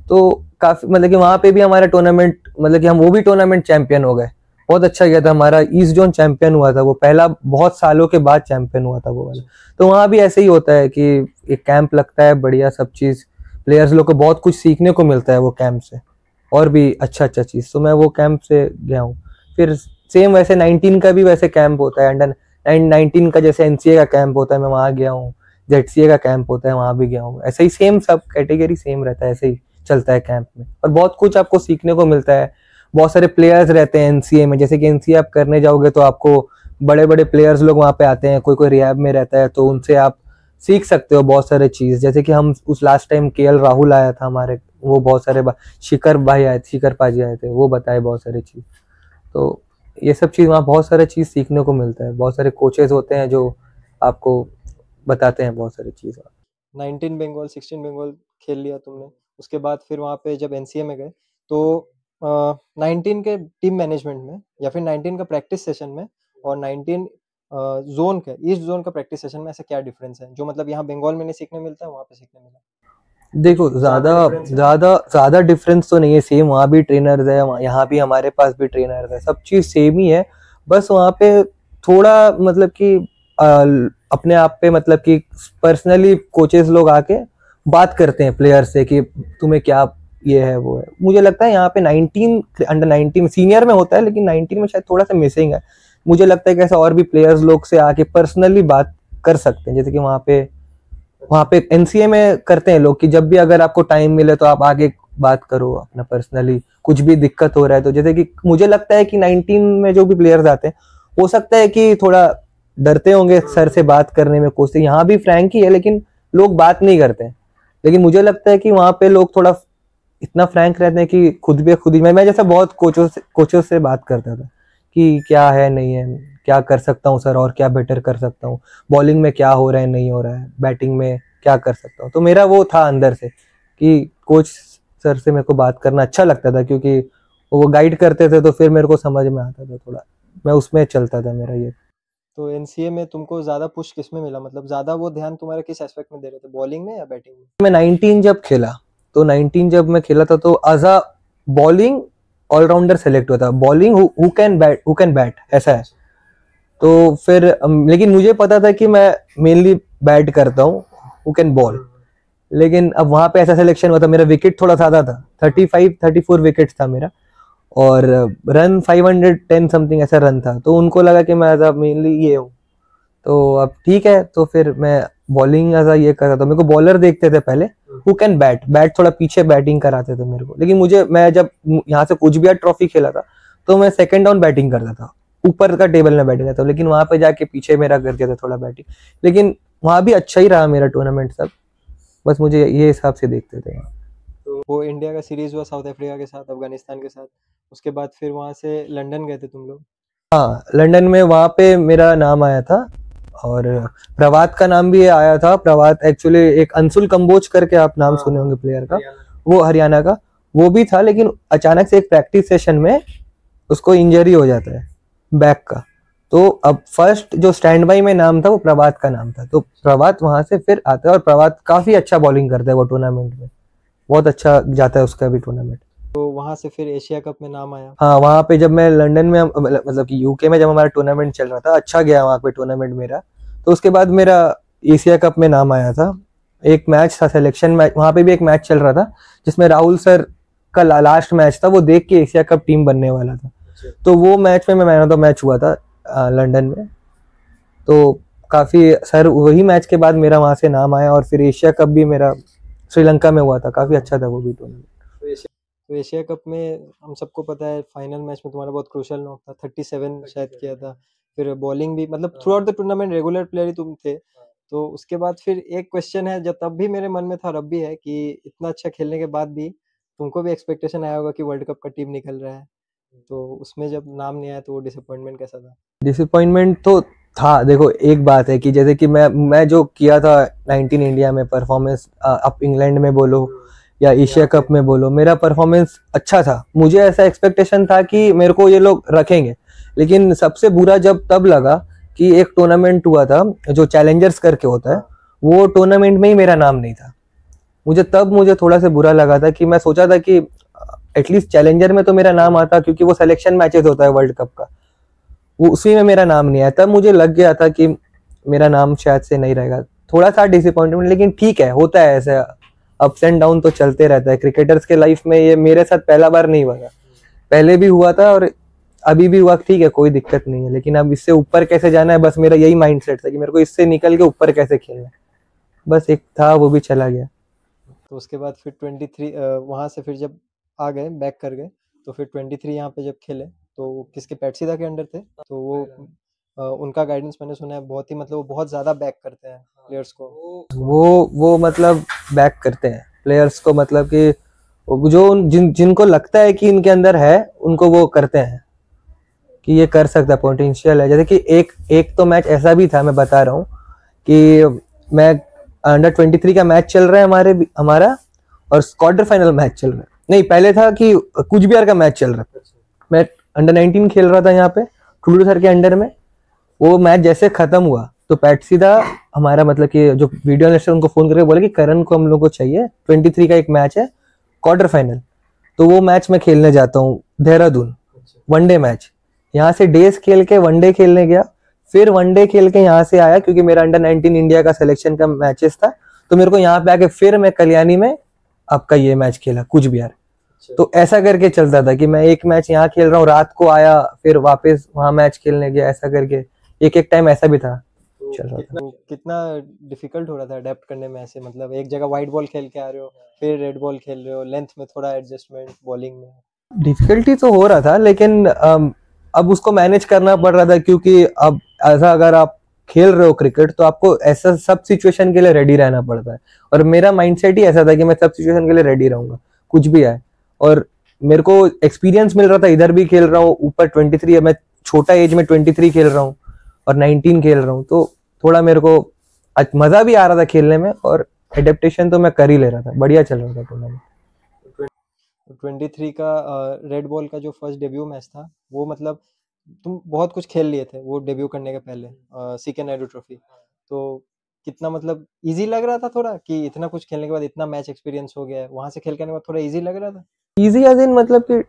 तो काफी मतलब कि वहां पे भी हमारा टूर्नामेंट, मतलब कि हम वो भी टूर्नामेंट चैंपियन हो गए, बहुत अच्छा गया था हमारा। ईस्ट जोन चैंपियन हुआ था, वो पहला बहुत सालों के बाद चैंपियन हुआ था वो वाला। तो वहां भी ऐसे ही होता है कि एक कैंप लगता है बढ़िया, सब चीज प्लेयर्स लोग को बहुत कुछ सीखने को मिलता है वो कैंप से, और भी अच्छा अच्छा चीज। तो मैं वो कैंप से गया हूँ। फिर सेम वैसे 19 का भी वैसे कैंप होता है, अंडर 19 का जैसे एनसीए का कैंप होता है, मैं वहां गया हूँ। जेडसीए का कैंप होता है, वहां भी गया हूँ। ऐसे ही सेम सब कैटेगरी सेम रहता है, ऐसे ही चलता है कैंप में, और बहुत कुछ आपको सीखने को मिलता है। बहुत सारे प्लेयर्स रहते हैं एनसीए में, जैसे कि एनसीए आप करने जाओगे तो आपको बड़े बड़े प्लेयर्स लोग वहां पे आते हैं, कोई कोई रिहैब में रहता है, तो उनसे आप सीख सकते हो बहुत सारे चीज। जैसे कि हम उस लास्ट टाइम केएल राहुल आया था हमारे, वो बहुत सारे शिखर भाई आए थे, शिखर पाजी आए थे, वो बताए बहुत सारी चीज। तो ये सब चीज वहाँ बहुत सारे चीज सीखने को मिलता है। बहुत सारे कोचेस होते हैं जो आपको बताते हैं बहुत सारी चीज। 19 बंगाल 16 बंगाल खेल लिया तुमने, उसके बाद फिर वहाँ पे जब एनसीए में गए तो 19 के टीम मैनेजमेंट में या फिर 19 का प्रैक्टिस सेशन में और 19 जोन के ईस्ट जोन का प्रैक्टिस सेशन में ऐसा क्या डिफरेंस है जो मतलब यहाँ बंगाल में नहीं सीखने मिलता है वहाँ पे सीखने मिला? देखो ज्यादा डिफरेंस तो नहीं है, सेम वहाँ भी ट्रेनर्स है, यहाँ भी हमारे पास भी ट्रेनर्स है, सब चीज सेम ही है। बस वहाँ पे थोड़ा मतलब कि अपने आप पे मतलब कि पर्सनली कोचेस लोग आके बात करते हैं प्लेयर से कि तुम्हें क्या ये है वो है। मुझे लगता है यहाँ पे 19 अंडर 19 सीनियर में होता है, लेकिन 19 में शायद थोड़ा सा मिसिंग है। मुझे लगता है कि ऐसा और भी प्लेयर्स लोग से आके पर्सनली बात कर सकते हैं, जैसे कि वहाँ पे एनसीए में करते हैं लोग कि जब भी अगर आपको टाइम मिले तो आप आगे बात करो अपना पर्सनली, कुछ भी दिक्कत हो रहा है तो। जैसे कि मुझे लगता है कि 19 में जो भी प्लेयर्स आते हैं, हो सकता है कि थोड़ा डरते होंगे सर से बात करने में, कोच से। यहाँ भी फ्रैंक ही है, लेकिन लोग बात नहीं करते हैं। लेकिन मुझे लगता है कि वहाँ पे लोग थोड़ा इतना फ्रैंक रहते हैं कि खुद भी खुद ही मैं जैसा बहुत कोचों से बात करता था कि क्या है नहीं है, क्या कर सकता हूँ सर, और क्या बेटर कर सकता हूँ, बॉलिंग में क्या हो रहा है नहीं हो रहा है, बैटिंग में क्या कर सकता हूँ। तो मेरा वो था अंदर से कि कोच सर से मेरे को बात करना अच्छा लगता था, क्योंकि वो गाइड करते थे तो फिर मेरे को समझ में आता था थोड़ा, मैं उसमें चलता था मेरा ये। तो एनसीए में तुमको ज्यादा पुश किस में मिला, मतलब ज्यादा वो ध्यान तुम्हारा किस एस्पेक्ट में दे रहे थे, बॉलिंग में या बैटिंग में? मैं 19 जब खेला, तो 19 जब मैं खेला था तो as a bowling allrounder select हुआ था। बॉलिंग हु कैन बैट ऐसा है। तो फिर लेकिन मुझे पता था कि मैं मेनली बैट करता हूँ, हु कैन बॉल। लेकिन अब वहां पे ऐसा सिलेक्शन हुआ था, मेरा विकेट थोड़ा ज्यादा था, 35-34 विकेट था मेरा, और रन 510 समथिंग ऐसा रन था। तो उनको लगा कि मैं मेनली ये हूँ, तो अब ठीक है। तो फिर मैं बॉलिंग ऐसा ये कर रहा था। मेरे को बॉलर देखते थे पहले हु कैन बैट थोड़ा पीछे बैटिंग कराते थे मेरे को। लेकिन मैं जब यहाँ से कुछ भी ट्रॉफी खेला था तो मैं सेकंड डाउन बैटिंग करता था, ऊपर का टेबल में बैटिंग करता था, लेकिन वहां पे जाके पीछे मेरा कर दिया था थोड़ा बैटिंग। लेकिन वहां भी अच्छा ही रहा मेरा टूर्नामेंट सब, बस मुझे ये हिसाब से देखते थे। तो वो इंडिया का सीरीज हुआ साउथ अफ्रीका के साथ, अफगानिस्तान के साथ, उसके बाद फिर वहां से लंदन गए थे तुम लोग? हाँ, लंदन में वहां पे मेरा नाम आया था, और प्रभात का नाम भी आया था। प्रभात एक्चुअली एक अंशुल कंबोज करके आप नाम सुने होंगे प्लेयर का, वो हरियाणा का वो भी था। लेकिन अचानक से एक प्रैक्टिस सेशन में उसको इंजरी हो जाता है बैक का, तो अब फर्स्ट जो स्टैंड बाई में नाम था वो प्रभात का नाम था। तो प्रभात वहां से फिर आता है, और प्रभात काफी अच्छा बॉलिंग करता है, वो टूर्नामेंट में बहुत अच्छा जाता है उसका भी टूर्नामेंट। तो वहां से फिर एशिया कप में नाम आया? हाँ, वहां पे जब मैं लंदन में मतलब कि यूके में जब हमारा टूर्नामेंट चल रहा था, अच्छा गया वहां पे टूर्नामेंट मेरा। तो उसके बाद मेरा एशिया कप में नाम आया था। एक मैच था सिलेक्शन मैच, वहां पे भी एक मैच चल रहा था जिसमें राहुल सर का लास्ट मैच था, वो देख के एशिया कप टीम बनने वाला था। तो वो मैच में मैं मैन ऑफ द मैच हुआ था लंदन में। तो काफी सर वही मैच के बाद मेरा वहां से नाम आया, और फिर एशिया कप भी मेरा श्रीलंका में हुआ था, काफी अच्छा था वो भी टूर्नामेंट। तो एशिया कप में हम सबको पता है फाइनल मैच में तुम्हारा बहुत क्रूशियल नॉक था, 37 शायद किया था। फिर बॉलिंग भी मतलब throughout the tournament regular player ही तुम थे। तो उसके बाद फिर एक क्वेश्चन है जो तब भी मेरे मन में था और अब भी है कि इतना अच्छा खेलने के बाद भी तुमको भी एक्सपेक्टेशन आया होगा कि वर्ल्ड कप का टीम निकल रहा है, तो उसमें जब नाम नहीं आया तो वो डिसअपॉइंटमेंट कैसा था? डिसअपॉइंटमेंट तो था। देखो एक बात है कि जैसे कि मैं जो किया था 19 इंडिया में परफॉर्मेंस, आप इंग्लैंड में बोलो या एशिया कप में बोलो, मेरा परफॉर्मेंस अच्छा था। मुझे ऐसा एक्सपेक्टेशन था कि मेरे को ये लोग रखेंगे। लेकिन सबसे बुरा जब तब लगा कि एक टूर्नामेंट हुआ था जो चैलेंजर्स करके होता है, वो टूर्नामेंट में ही मेरा नाम नहीं था। मुझे थोड़ा सा बुरा लगा था कि मैं सोचा था कि एटलीस्ट चैलेंजर में तो मेरा नाम आता, क्योंकि वो सिलेक्शन मैचेस होता है वर्ल्ड कप का, वो उसी में मेरा नाम नहीं आया। तब मुझे लग गया था कि मेरा नाम शायद से नहीं रहेगा। थोड़ा सा डिसअपॉइंटमेंट, लेकिन ठीक है, होता है ऐसे, अप्स एंड डाउन तो चलते रहता है क्रिकेटर्स के लाइफ में। ये मेरे साथ पहला बार नहीं हुआ था, पहले भी हुआ था और अभी भी हुआ, ठीक है, कोई दिक्कत नहीं है। लेकिन अब इससे ऊपर कैसे जाना है, बस मेरा यही माइंडसेट था कि मेरे को इससे निकल के ऊपर कैसे खेलना है, बस एक था, वो भी चला गया। तो उसके बाद फिर 23 वहां से फिर जब आ गए बैक कर गए, तो फिर 23 यहाँ पे जब खेले तो किसके पैटसीदा के अंडर थे, तो वो उनका गाइडेंस मैंने सुना है बहुत ही, मतलब वो बहुत ज्यादा बैक करते हैं प्लेयर्स को। वो मतलब बैक करते हैं प्लेयर्स को, मतलब कि जो जिनको लगता है कि इनके अंदर है, उनको वो करते हैं कि ये कर सकता है, पोटेंशियल है। जैसे कि एक तो मैच ऐसा भी था, मैं बता रहा हूँ कि मैं अंडर 23 का मैच चल रहा है हमारा, और क्वार्टर फाइनल मैच चल रहा है, नहीं पहले था कि कुछ बिहार का मैच चल रहा है। मैं अंडर 19 खेल रहा था यहाँ पे ठुल्लू सर के अंडर में। वो मैच जैसे खत्म हुआ तो पैटसीदा हमारा, मतलब कि जो वीडियो एनालिस्ट, उनको फोन करके बोले कि करण को हम लोग को चाहिए, 23 का एक मैच है क्वार्टर फाइनल। तो वो मैच मैं खेलने जाता हूँ देहरादून, वनडे मैच। यहाँ से डेज खेल के वनडे खेलने गया, फिर वनडे खेल के यहाँ से आया, क्योंकि मेरा अंडर 19 इंडिया का सिलेक्शन का मैचेस था। तो मेरे को यहाँ पे आके फिर मैं कल्याणी में आपका ये मैच खेला कुछ बिहार। तो ऐसा करके चलता था कि मैं एक मैच यहाँ खेल रहा हूँ, रात को आया, फिर वापस वहां मैच खेलने गया, ऐसा करके एक टाइम ऐसा भी था। तो चल रहा था। कितना डिफिकल्ट हो रहा था अडेप्ट करने में ऐसे, मतलब एक जगह वाइट बॉल खेल के आ रहे हो, फिर रेड बॉल खेल रहे हो, लेंथ में थोड़ा एडजस्टमेंट, बॉलिंग में डिफिकल्टी तो हो रहा था, लेकिन अब उसको मैनेज करना पड़ रहा था, क्योंकि अब ऐसा अगर आप खेल रहे हो क्रिकेट तो आपको ऐसा सब सिचुएशन के लिए रेडी रहना पड़ता है। और मेरा माइंडसेट ही ऐसा था कि मैं सब सिचुएशन के लिए रेडी रहूंगा, कुछ भी आए। और मेरे को एक्सपीरियंस मिल रहा था, इधर भी खेल रहा हूँ, ऊपर 23 है, मैं छोटा एज में 23 खेल रहा हूँ और 19 खेल रहा हूँ, तो थोड़ा मेरे को मजा भी आ रहा था खेलने में, और एडेप्टेशन तो मैं कर ही ले रहा था, बढ़िया चल रहा था टूर्नामेंट। 23 का रेड बॉल का जो फर्स्ट डेब्यू मैच था, वो मतलब तुम बहुत कुछ खेल लिए थे वो डेब्यू करने के पहले, सीके नायडू ट्रॉफी। तो कितना मतलब इजी लग रहा था थोड़ा, कि इतना कुछ खेलने के बाद इतना मैच एक्सपीरियंस हो गया है, वहां से खेल के बाद थोड़ा इजी लग रहा था? इजी एज इन मतलब कि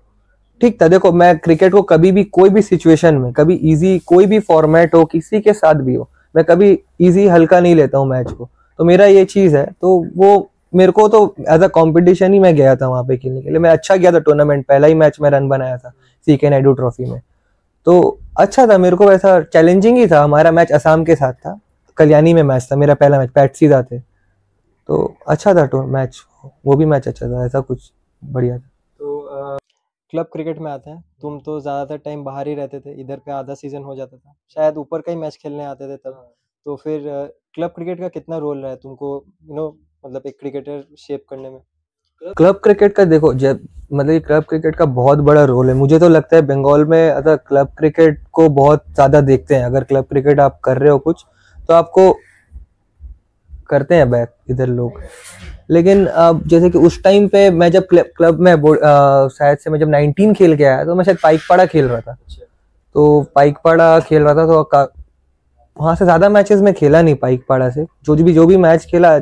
ठीक था। देखो मैं क्रिकेट को कभी भी, कोई भी सिचुएशन में, कभी इजी, कोई भी फॉर्मेट हो, किसी के साथ भी हो, मैं कभी इजी हल्का नहीं लेता हूँ मैच को। तो मेरा ये चीज है, तो वो मेरे को तो एज अ कॉम्पिटिशन ही मैं गया था वहां पे खेलने के लिए। मैं अच्छा गया था टूर्नामेंट, पहला ही मैच में रन बनाया था सीके नायडू ट्रॉफी में, तो अच्छा था। मेरे को वैसा चैलेंजिंग ही था। हमारा मैच असम के साथ था, कल्याणी में मैच था, मेरा पहला मैच, पैटसीदा थे, तो अच्छा था मैच, वो भी मैच अच्छा था, ऐसा कुछ बढ़िया था। तो क्लब क्रिकेट में आते हैं, तुम तो ज़्यादातर टाइम बाहर ही रहते थे, इधर पे आधा सीजन हो जाता था, शायद ऊपर का ही मैच खेलने आते थे तब। तो फिर क्लब क्रिकेट का कितना रोल रहा है तुमको, मतलब एक क्रिकेटर शेप करने में? क्लब क्रिकेट का देखो, जब मतलब क्लब क्रिकेट का बहुत बड़ा रोल है। मुझे तो लगता है बंगाल में अगर क्लब क्रिकेट को बहुत ज्यादा देखते हैं। अगर क्लब क्रिकेट आप कर रहे हो कुछ, तो आपको करते हैं बैक इधर लोग। लेकिन अब जैसे कि उस टाइम पे मैं जब क्लब में शायद से मैं जब 19 खेल के आया, तो मैं शायद पाइकपाड़ा खेल रहा था। तो पाइकपाड़ा खेल रहा था, तो वहां से ज्यादा मैचेस में खेला नहीं पाइकपाड़ा से। जो भी मैच खेला,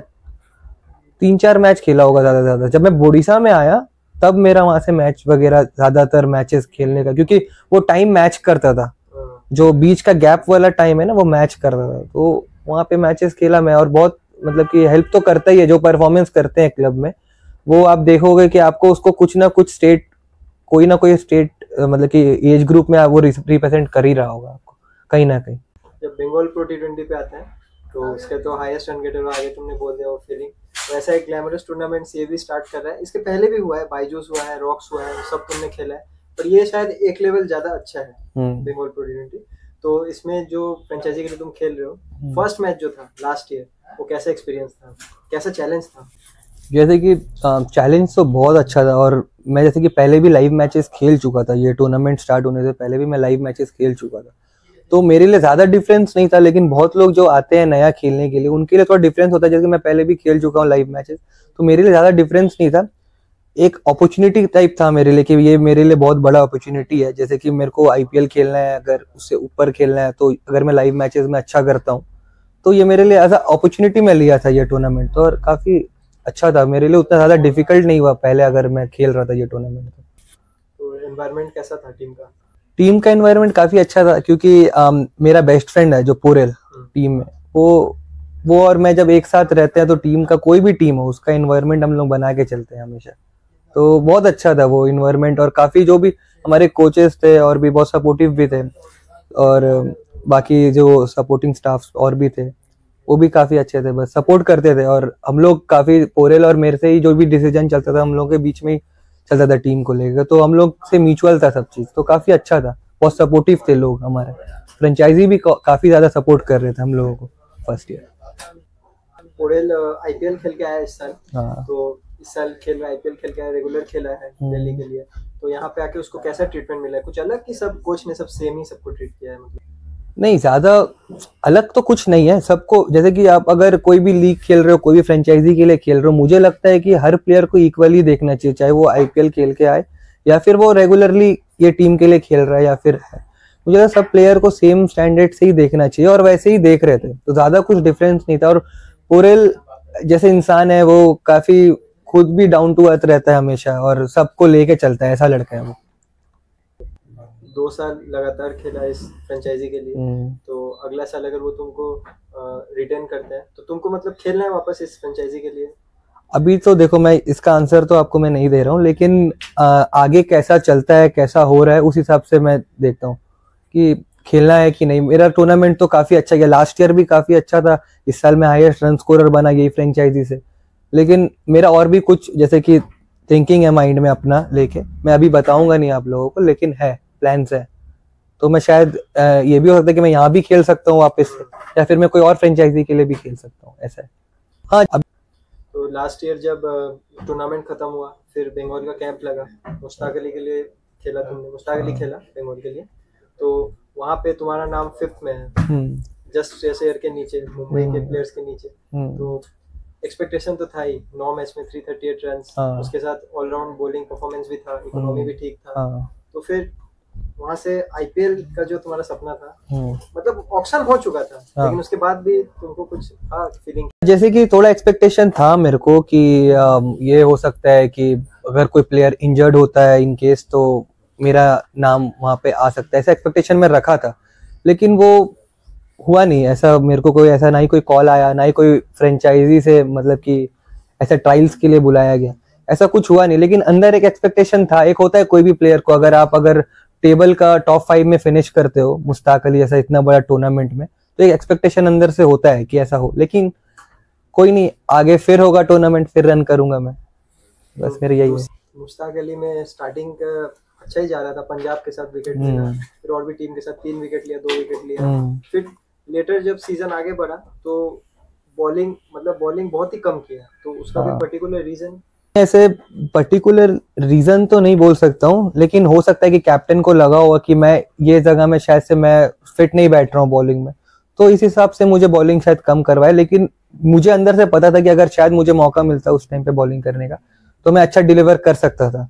3-4 मैच खेला होगा ज्यादा से ज्यादा। जब मैं बोडीसा में आया, तब मेरा वहां से मैच वगैरह, ज्यादातर मैचेस खेलने का, क्योंकि वो टाइम मैच करता था, जो बीच का गैप वाला टाइम है ना, वो मैच करता था। तो वहां पे मैचेस खेला मैं, और बहुत मतलब कि हेल्प तो करता ही है जो परफॉर्मेंस करते हैं क्लब में। वो आप देखोगे कि आपको उसको कुछ ना कुछ स्टेट, कोई ना कोई स्टेट मतलब कि एज ग्रुप में वो रिप्रेजेंट कर ही रहा होगा आपको कहीं ना कहीं। जब बंगाल प्रो T20 पे आते हैं तो उसके तो हाईएस्ट रन गेटर आगे तुमने बोल दिया वो फीलिंग, वैसा एक ग्लैमरस टूर्नामेंट ये भी स्टार्ट कर रहा है। इसके पहले भी हुआ है, बाइजूस हुआ है, रॉक्स हुआ है, सब तुमने खेला है, पर ये शायद एक लेवल ज्यादा अच्छा है बंगाल प्रो T20। तो इसमें जो फ्रेंचाइजी के लिए तुम खेल रहे हो, फर्स्ट मैच जो था लास्ट ईयर, वो कैसा एक्सपीरियंस था, कैसा चैलेंज था? जैसे कि चैलेंज तो बहुत अच्छा था, और मैं जैसे कि पहले भी लाइव मैचेस खेल चुका था, ये टूर्नामेंट स्टार्ट होने से पहले भी मैं लाइव मैचेस खेल चुका था, तो मेरे लिए ज़्यादा डिफरेंस नहीं था। लेकिन बहुत लोग जो आते हैं नया खेलने के लिए उनके लिए थोड़ा डिफरेंस होता है, जैसे मैं पहले भी खेल चुका हूँ लाइव मैचेस, तो मेरे लिए ज़्यादा डिफरेंस नहीं था। एक अपॉर्चुनिटी टाइप था मेरे लिए कि ये मेरे लिए बहुत बड़ा अपॉर्चुनिटी है, जैसे कि मेरे को आईपीएल खेलना है, अगर उससे ऊपर खेलना है, तो अगर मैं लाइव मैचेस में अच्छा करता हूँ तो ये मेरे लिए एज अ अपॉर्चुनिटी में लिया था ये टूर्नामेंट, तो और काफ़ी अच्छा था मेरे लिए, उतना ज़्यादा डिफिकल्ट नहीं हुआ पहले अगर मैं खेल रहा था ये टूर्नामेंट। तो एनवायरनमेंट कैसा था टीम का? टीम का एनवायरनमेंट काफ़ी अच्छा था, क्योंकि मेरा बेस्ट फ्रेंड है जो पोरेल टीम में, वो और मैं जब एक साथ रहते हैं तो टीम का कोई भी टीम हो उसका एनवायरनमेंट हम लोग बना के चलते हैं हमेशा, तो बहुत अच्छा था वो इन्वायरमेंट। और काफ़ी जो भी हमारे कोचेस थे और भी बहुत सपोर्टिव भी थे, और बाकी जो सपोर्टिंग स्टाफ और भी थे वो भी काफ़ी अच्छे थे, बस सपोर्ट करते थे। और हम लोग काफ़ी, पोरेल और मेरे से ही जो भी डिसीजन चलता था हम लोग के बीच में ही चलता था टीम को लेकर, तो हम लोग से म्यूचुअल था सब चीज़, तो काफ़ी अच्छा था, बहुत सपोर्टिव थे लोग हमारे। फ्रेंचाइजी भी काफ़ी ज़्यादा सपोर्ट कर रहे थे हम लोगों को फर्स्ट ईयर। पोरेल आईपीएल खेल के आया इस साल, हाँ। तो इस साल खेल रहा है, आईपीएल खेल के आया, रेगुलर खेला है दिल्ली के लिए, तो यहाँ पे आके उसको कैसा ट्रीटमेंट मिला है? कुछ अलग कि सब कोच ने सब सेम ही सबको ट्रीट किया है? मतलब नहीं, ज़्यादा अलग तो कुछ नहीं है सबको, जैसे कि आप अगर कोई भी लीग खेल रहे हो, कोई भी फ्रेंचाइजी के लिए खेल रहे हो, मुझे लगता है कि हर प्लेयर को इक्वली देखना चाहिए, चाहे वो आईपीएल खेल के आए या फिर वो रेगुलरली ये टीम के लिए खेल रहा है या फिर है। मुझे लगता है सब प्लेयर को सेम स्टैंडर्ड से ही देखना चाहिए, और वैसे ही देख रहे थे, तो ज़्यादा कुछ डिफरेंस नहीं था। और पोरेल जैसे इंसान है वो काफ़ी खुद भी डाउन टू अर्थ रहता है हमेशा, और सबको लेके चलता है, ऐसा लड़का है वो। 2 साल लगातार खेला इस फ्रेंचाइजी के लिए, तो अगला साल अगर वो तुमको रिटेन करते हैं तो तुमको मतलब खेलना है वापस इस फ्रेंचाइजी के लिए? अभी तो देखो, मैं इसका आंसर तो आपको मैं नहीं दे रहा हूँ, लेकिन आगे कैसा चलता है, कैसा हो रहा है, उस हिसाब से मैं देखता हूँ कि खेलना है कि नहीं। मेरा टूर्नामेंट तो काफ़ी अच्छा गया, लास्ट ईयर भी काफ़ी अच्छा था, इस साल मैं हाईएस्ट रन स्कोरर बना यही फ्रेंचाइजी से। लेकिन मेरा और भी कुछ जैसे कि थिंकिंग है माइंड में अपना लेके, मैं अभी बताऊंगा नहीं आप लोगों को, लेकिन है, प्लान्स है। तो मैं शायद ये भी हो सकता है कि मैं यहाँ भी खेल सकता हूँ वापस से, या फिर मैं कोई और फ्रेंचाइजी के लिए भी खेल सकता हूँ, ऐसा है। हाँ, अब तो लास्ट ईयर जब टूर्नामेंट खत्म हुआ, फिर बंगाल का कैंप लगा, मुश्ताक अली के लिए खेला तुमने, मुश्ताक अली खेला बंगाल के लिए, तो वहाँ पे तुम्हारा नाम 5th में है, जस्ट शेयर के नीचे, मुंबई के प्लेयर्स के नीचे। तो एक्सपेक्टेशन तो था ही, 9 मैच में 338 रन, उसके साथ ऑलराउंड बॉलिंग परफॉर्मेंस भी था, इकोनॉमी भी ठीक था, तो फिर वहां से आईपीएल का जो तुम्हारा सपना था, मतलब ऑक्शन हो चुका था, लेकिन उसके बाद भी तुमको कुछ था फीलिंग? जैसे कि थोड़ा एक्सपेक्टेशन था मेरे को कि ये हो सकता है कि अगर कोई प्लेयर इंजर्ड होता है इन केस, तो मेरा नाम वहां पे आ सकता है, ऐसा एक्सपेक्टेशन में रखा था। लेकिन वो हुआ नहीं ऐसा, मेरे को कोई ऐसा, ना ही कोई कॉल आया, ना ही कोई फ्रेंचाइजी से मतलब कि ऐसा ट्रायल्स के लिए बुलाया गया, ऐसा कुछ हुआ नहीं। लेकिन अंदर एक एक्सपेक्टेशन था, एक होता है कोई भी प्लेयर को, अगर टेबल का टॉप 5 में फिनिश करते हो मुश्ताक अली ऐसा इतना बड़ा टूर्नामेंट में, तो एक एक्सपेक्टेशन अंदर से होता है कि ऐसा हो। लेकिन कोई नहीं, आगे फिर होगा टूर्नामेंट, फिर रन करूंगा मैं, बस मेरा यही है। मुश्ताक अली में स्टार्टिंग अच्छा ही जा रहा था, पंजाब के साथ विकेट लिया, फिर और भी टीम के साथ 3 विकेट लिया, 2 विकेट लिया, फिर लेटर जब सीजन आगे बढ़ा तो बॉलिंग बहुत ही कम किया, तो उसका भी पर्टिकुलर रीजन? ऐसे पर्टिकुलर रीजन तो नहीं बोल सकता हूँ, लेकिन हो सकता है कि कैप्टन को लगा होगा कि मैं ये जगह में शायद से मैं फिट नहीं बैठ रहा हूँ बॉलिंग में, तो इस हिसाब से मुझे बॉलिंग शायद कम करवाए। लेकिन मुझे अंदर से पता था कि अगर शायद मुझे मौका मिलता उस टाइम पे बॉलिंग करने का, तो मैं अच्छा डिलीवर कर सकता था,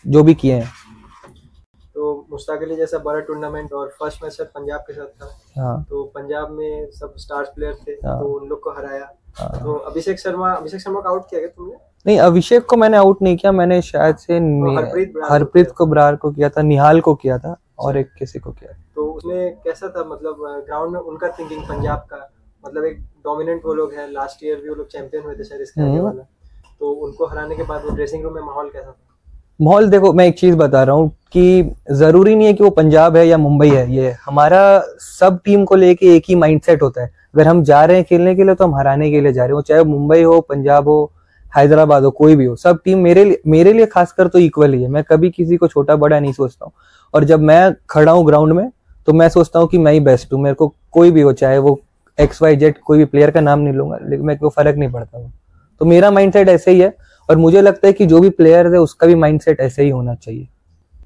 जो भी किए हैं। तो मुश्ताक अली जैसा बड़ा टूर्नामेंट और फर्स्ट मैच पंजाब के साथ था, तो पंजाब में सब स्टार्स प्लेयर थे, तो उन लोग को हराया। तो अभिषेक शर्मा को आउट किया गया तुमने? नहीं, अभिषेक को मैंने आउट नहीं किया, मैंने शायद से हरप्रीत को बरार को किया था, निहाल को किया था, और एक किसी को किया। तो उसमें कैसा था, मतलब ग्राउंड में उनका थिंकिंग पंजाब का, मतलब एक डोमिनेंट वो लोग हैं, लास्ट ईयर भी वो लोग चैंपियन हुए थे शायद इसके आगे वाला, तो उनको हराने के बाद वो ड्रेसिंग रूम में माहौल कैसा था? माहौल देखो, मैं एक चीज बता रहा हूँ कि जरूरी नहीं है कि वो पंजाब है या मुंबई है, ये हमारा सब टीम को लेके एक ही माइंडसेट होता है। अगर हम जा रहे हैं खेलने के लिए तो हम हराने के लिए जा रहे हो, चाहे मुंबई हो, पंजाब हो, हैदराबाद हो, कोई भी हो, सब टीम मेरे लिए खासकर तो इक्वल ही है। मैं कभी किसी को छोटा बड़ा नहीं सोचता हूँ। और जब मैं खड़ा हूँ ग्राउंड में तो मैं सोचता हूँ कि मैं ही बेस्ट हूँ। मेरे को कोई भी हो, चाहे वो XYZ, कोई भी प्लेयर का नाम नहीं लूंगा, लेकिन मेरे को फर्क नहीं पड़ता वो। तो मेरा माइंडसेट ऐसे ही है और मुझे लगता है कि जो भी प्लेयर है उसका भी माइंडसेट ऐसे ही होना चाहिए।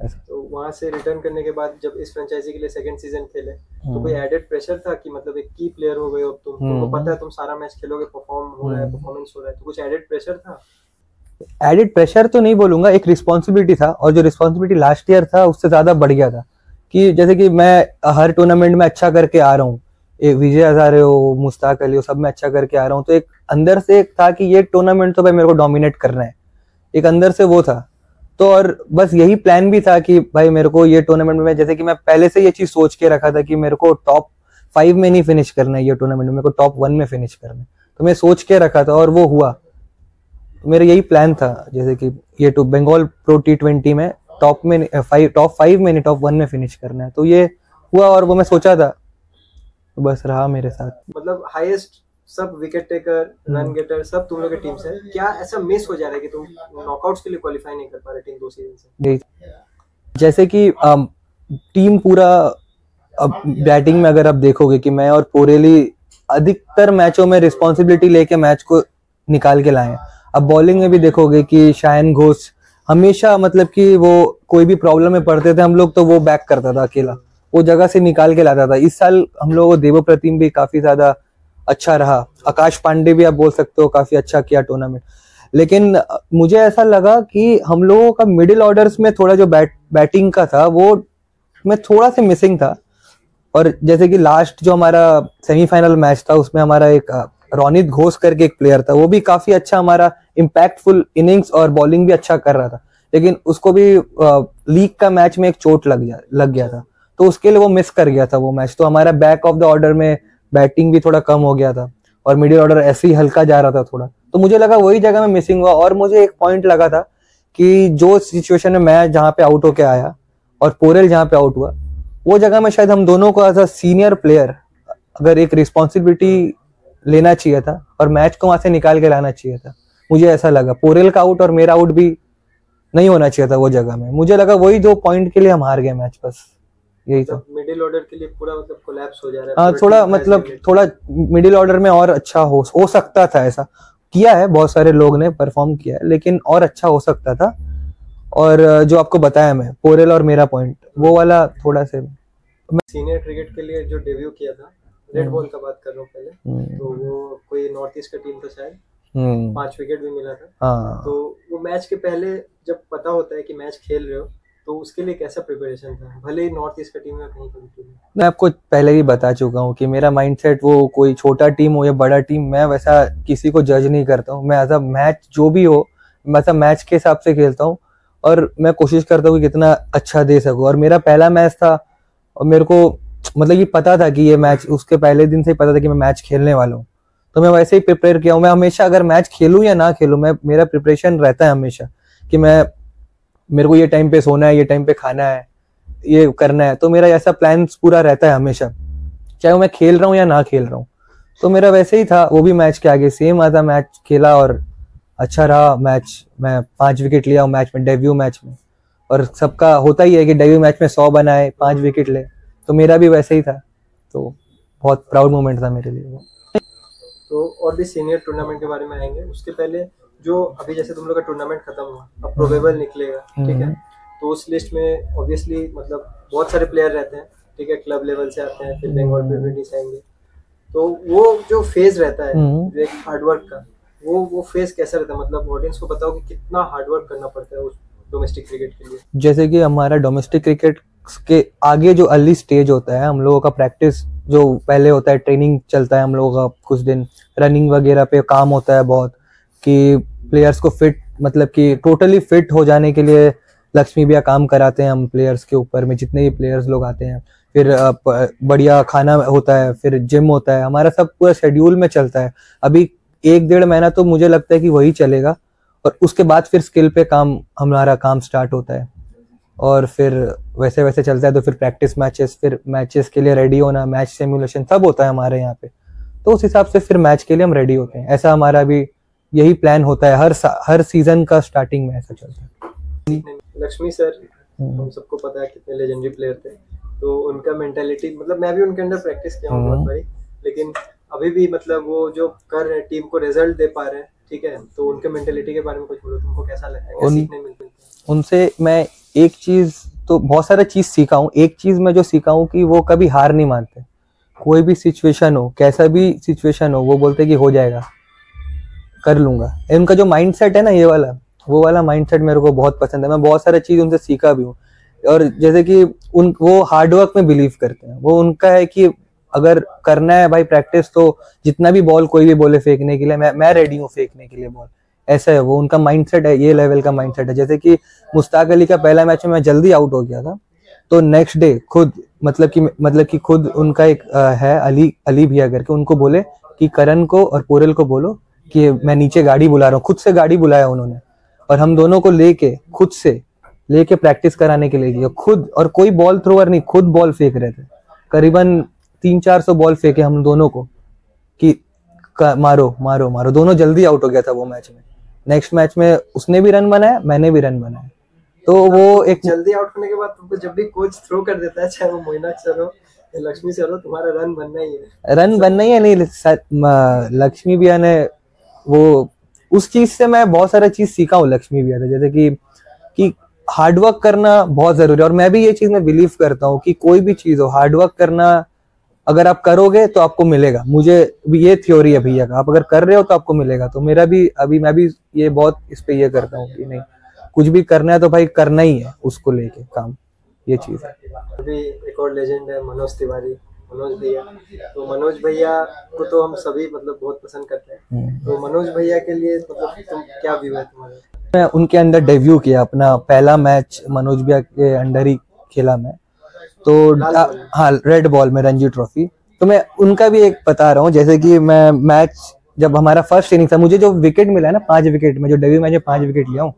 तो वहां से रिटर्न करने के बाद जब इस फ्रेंचाइजी के लिए सेकंड सीजन खेले तो कोई एडेड प्रेशर था कि मतलब एक की प्लेयर हो गए अब तुमको पता है तुम सारा मैच खेलोगे, परफॉर्म हो रहा है, परफॉर्मेंस हो रहा है, तो कुछ एडेड प्रेशर था? एडेड प्रेशर तो नहीं बोलूंगा, एक रिस्पॉन्सिबिलिटी था, और जो रिस्पॉन्सिबिलिटी लास्ट ईयर था उससे ज्यादा बढ़ गया था। कि जैसे कि मैं हर टूर्नामेंट में अच्छा करके आ रहा हूँ, विजय हजारे हो, मुश्ताक अली हो, सब में अच्छा करके आ रहा हूँ, तो एक अंदर से एक था कि ये टूर्नामेंट तो भाई मेरे को डोमिनेट करना है, एक अंदर से वो था। तो और बस यही प्लान भी था कि भाई मेरे को ये टूर्नामेंट में, जैसे कि मैं पहले से ये चीज सोच के रखा था कि मेरे को टॉप 5 में नहीं फिनिश करना है ये टूर्नामेंट में, मेरे को टॉप 1 में फिनिश करना है। तो मैं सोच के रखा था और वो हुआ। मेरा यही प्लान था, जैसे कि ये तो बंगाल प्रो T20 में टॉप 5 में नहीं, टॉप 1 में फिनिश करना है, तो ये हुआ और वो मैं सोचा था, तो बस रहा मेरे साथ। मतलब हाईएस्ट सब विकेट टेकर, रन गेटर सब तुम लोग की टीम से है। क्या ऐसा मिस हो जा रहा है कि तुम नॉकआउट्स के लिए क्वालिफाई नहीं कर पा रहे टीम 2 सीजन से? जैसे कि टीम पूरा, अब बैटिंग में अगर आप देखोगे कि मैं और पोरेली अधिकतर मैचों में रिस्पॉन्सिबिलिटी लेके मैच को निकाल के लाए। अब बॉलिंग में भी देखोगे कि शायन घोष हमेशा, मतलब कि वो कोई भी प्रॉब्लम में पड़ते थे हम लोग तो वो बैक करता था अकेला, वो जगह से निकाल के लाता था। इस साल हम लोगों को देवप्रतिम भी काफी ज्यादा अच्छा रहा, आकाश पांडे भी आप बोल सकते हो काफी अच्छा किया टूर्नामेंट। लेकिन मुझे ऐसा लगा कि हम लोगों का मिडिल ऑर्डर्स में थोड़ा जो बैटिंग का था वो में थोड़ा सा मिसिंग था। और जैसे कि लास्ट जो हमारा सेमीफाइनल मैच था उसमें हमारा एक रोनित घोष करके एक प्लेयर था, वो भी काफी अच्छा हमारा इम्पैक्टफुल इनिंग्स और बॉलिंग भी अच्छा कर रहा था, लेकिन उसको भी लीग का मैच में एक चोट लग गया था, तो उसके लिए वो मिस कर गया था वो मैच। तो हमारा बैक ऑफ द ऑर्डर में बैटिंग भी थोड़ा कम हो गया था और मिडिल ऑर्डर ऐसे ही हल्का जा रहा था थोड़ा, तो मुझे लगा वही जगह में मिसिंग हुआ। और मुझे एक पॉइंट लगा था कि जो सिचुएशन में मैं जहाँ पे आउट होके आया और पोरेल जहाँ पे आउट हुआ, वो जगह में शायद हम दोनों को एज अ सीनियर प्लेयर अगर एक रिस्पॉन्सिबिलिटी लेना चाहिए था और मैच को वहां से निकाल के लाना चाहिए था। मुझे ऐसा लगा पोरेल का आउट और मेरा आउट भी नहीं होना चाहिए था वो जगह में। मुझे लगा वही 2 पॉइंट के लिए हम हार गए मैच, बस यही था। मिडिल ऑर्डर के लिए पूरा मतलब कोलैप्स हो जा रहा है। हाँ, थोड़ा मतलब थोड़ा मिडिल ऑर्डर में और अच्छा हो सकता था। ऐसा किया है, बहुत सारे लोग ने परफॉर्म किया है, लेकिन और अच्छा हो सकता था। और जो आपको बताया मैं, पोरेल और मेरा पॉइंट वो वाला थोड़ा से। सीनियर क्रिकेट के लिए जो डेब्यू किया था, रेड बॉल का बात कर रहा हूँ पहले, तो वो कोई नॉर्थ ईस्ट का टीम था शायद, 5 विकेट भी मिला था। हाँ। तो वो मैच के पहले जब पता होता है कि मैच खेल रहे हो तो उसके लिए कैसा प्रिपरेशन था, भले ही नॉर्थ ईस्ट का टीम है कहीं का? मैं आपको पहले ही बता चुका हूँ कि मेरा माइंडसेट, वो कोई छोटा टीम हो या बड़ा टीम, मैं वैसा किसी को जज नहीं करता हूँ। मैं एज अ मैच जो भी हो वैसा मैच के हिसाब से खेलता हूँ और मैं कोशिश करता हूँ कि कितना अच्छा दे सकूँ। और मेरा पहला मैच था और मेरे को मतलब ये पता था कि ये मैच, उसके पहले दिन से ही पता था कि मैं मैच खेलने वाला हूँ, तो मैं वैसे ही प्रिपेयर किया हूँ। मैं हमेशा अगर मैच खेलूँ या ना खेलूँ, मेरा प्रिपरेशन रहता है हमेशा कि मेरे को ये टाइम पे सोना है, ये टाइम पे खाना है, ये करना है, तो मेरा ऐसा प्लान पूरा रहता है हमेशा, चाहे वो मैं खेल रहा हूँ या ना खेल रहा हूँ। तो मेरा वैसे ही था, वो भी मैच के आगे सेम आता, मैच खेला और अच्छा रहा मैच। मैं 5 विकेट लिया मैच में, डेब्यू मैच में, और सबका होता ही है कि डेब्यू मैच में 100 बनाए, 5 विकेट ले, तो मेरा भी वैसे ही था। तो बहुत प्राउड मोमेंट था मेरे लिए वो। तो और भी सीनियर टूर्नामेंट के बारे में आएंगे, उसके पहले जो अभी जैसे तुम लोग का टूर्नामेंट खत्म हुआ, अब प्रोबेबल निकलेगा, ठीक है, तो उस लिस्ट में ऑब्वियसली मतलब बहुत सारे प्लेयर रहते हैं, ठीक है, क्लब लेवल से आते हैं, फिर बंगाल प्रीमियर से आएंगे, तो वो जो फेज रहता है जो एक हार्डवर्क का, वो फेज कैसा रहता है? मतलब ऑडियंस को बताओ कि कितना हार्डवर्क करना पड़ता है उस डोमेस्टिक क्रिकेट के लिए। जैसे कि हमारा डोमेस्टिक क्रिकेट के आगे जो अर्ली स्टेज होता है, हम लोगों का प्रैक्टिस जो पहले होता है, ट्रेनिंग चलता है हम लोगों का, कुछ दिन रनिंग वगैरह पे काम होता है बहुत, कि प्लेयर्स को फिट, मतलब कि टोटली फिट हो जाने के लिए लक्ष्मी भैया काम कराते हैं हम प्लेयर्स के ऊपर में, जितने भी प्लेयर्स लोग आते हैं। फिर बढ़िया खाना होता है, फिर जिम होता है, हमारा सब पूरा शेड्यूल में चलता है। अभी 1-1.5 महीना तो मुझे लगता है कि वही चलेगा, और उसके बाद फिर स्किल पे हमारा काम स्टार्ट होता है, और फिर वैसे वैसे चलता है। तो फिर प्रैक्टिस मैचेस, फिर मैचेस के लिए रेडी होना, मैच सिमुलेशन सब होता है हमारे यहाँ पे। तो उस हिसाब से फिर मैच के लिए हम रेडी होते हैं। ऐसा हमारा भी यही प्लान होता है हर सीजन का स्टार्टिंग में ऐसा चलता है। लक्ष्मी सर, हम सबको पता है कितने लेजेंडरी प्लेयर थे, तो उनका मेंटालिटी, मतलब मैं भी उनके अंडर प्रैक्टिस किया हूँ बहुत बारी, लेकिन अभी भी मतलब वो जो कर रहे हैं, टीम को रिजल्ट दे पा रहे हैं, ठीक है। तो उनके मेंटालिटी के बारे में कुछ बोलो, तुमको कैसा लगता है, क्या सीखने मिलता है उनसे? मैं एक चीज तो बहुत सारा चीज सीखा हूँ। एक चीज मैं जो सीखा हूँ कि वो कभी हार नहीं मानते। कोई भी सिचुएशन हो, कैसा भी सिचुएशन हो, वो बोलते कि हो जाएगा, कर लूंगा। उनका जो माइंडसेट है ना, ये वाला, वो वाला माइंडसेट मेरे को बहुत पसंद है। मैं बहुत सारा चीज उनसे सीखा भी हूँ। और जैसे कि वो हार्डवर्क में बिलीव करते हैं। वो उनका है कि अगर करना है भाई प्रैक्टिस, तो जितना भी बॉल कोई भी बोले फेंकने के लिए, मैं रेडी हूँ फेंकने के लिए बॉल। ऐसा है वो उनका माइंडसेट है, ये लेवल का माइंडसेट है। जैसे कि मुश्ताक अली का पहला मैच में मैं जल्दी आउट हो गया था, तो नेक्स्ट डे खुद मतलब कि खुद उनका एक है अली भैया करके, उनको बोले कि करण को और पोरल को बोलो कि मैं नीचे गाड़ी बुला रहा हूँ। खुद से गाड़ी बुलाया उन्होंने, और हम दोनों को खुद से लेके प्रैक्टिस कराने के लिए गया खुद। और कोई बॉल थ्रोअर नहीं, खुद बॉल फेंक रहे थे। करीबन 300-400 बॉल फेंके हम दोनों को कि मारो मारो मारो। दोनों जल्दी आउट हो गया था वो मैच में। नेक्स्ट मैच में उसने भी रन बनाया, मैंने भी रन बनाया। तो वो एक जल्दी आउट होने के बाद तुमको जब भी कोच थ्रो कर देता है, चाहे वो मोइनाक सर हो या लक्ष्मी सर हो, तुम्हारा रन बनना ही है। रन बनना ही है। नहीं, लक्ष्मी भैया ने वो, उस चीज से मैं बहुत सारा चीज सीखा हूँ लक्ष्मी भैया से। जैसे कि हार्डवर्क करना बहुत जरूरी है। और मैं भी ये चीज में बिलीव करता हूँ कि कोई भी चीज हो, हार्डवर्क करना अगर आप करोगे तो आपको मिलेगा। मुझे भी ये थ्योरी है भैया का, आप अगर कर रहे हो तो आपको मिलेगा। तो मेरा भी मैं भी ये बहुत इस पे ये करता हूँ कि नहीं, कुछ भी करना है तो भाई करना ही है, उसको लेके काम, ये चीज है। अभी एक और लेजेंड है मनोज तिवारी, मनोज भैया। तो मनोज भैया को तो हम सभी मतलब बहुत पसंद करते हैं। तो मनोज भैया के लिए मतलब तुम क्या व्यू है तुम्हारा? मैं उनके अंडर डेब्यू किया, अपना पहला मैच मनोज भैया के अंडर ही खेला मैं। तो हाँ, रेड बॉल में रणजी ट्रॉफी। तो मैं उनका भी एक बता रहा हूँ। जैसे कि मैं मैच, जब हमारा फर्स्ट इनिंग था, मुझे जो विकेट मिला है ना 5 विकेट, मैं जो डेब्यू मैच में 5 विकेट लिया हूँ।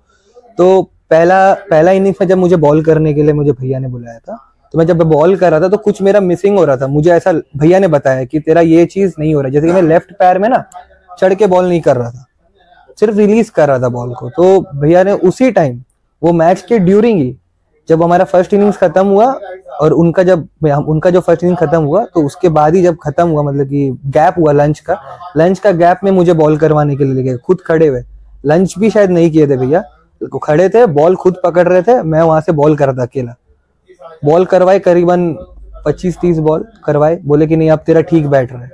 तो पहला इनिंग्स में जब मुझे बॉल करने के लिए मुझे भैया ने बुलाया था, तो मैं जब बॉल कर रहा था तो कुछ मेरा मिसिंग हो रहा था। मुझे ऐसा भैया ने बताया कि तेरा ये चीज नहीं हो रहा। जैसे कि मैं लेफ्ट पैर में ना चढ़ के बॉल नहीं कर रहा था, सिर्फ रिलीज कर रहा था बॉल को। तो भैया ने उसी टाइम, वो मैच के ड्यूरिंग ही, जब हमारा फर्स्ट इनिंग्स खत्म हुआ और उनका जो फर्स्ट इनिंग खत्म हुआ, तो उसके बाद ही जब खत्म हुआ, मतलब कि गैप हुआ लंच का गैप में मुझे बॉल करवाने के लिए गए, खुद खड़े हुए। लंच भी शायद नहीं किए थे भैया, खड़े थे, बॉल खुद पकड़ रहे थे, मैं वहां से बॉल कर रहा था अकेला। बॉल करवाए, करीबन 25-30 बॉल करवाए, बोले कि नहीं अब तेरा ठीक बैठ रहा है।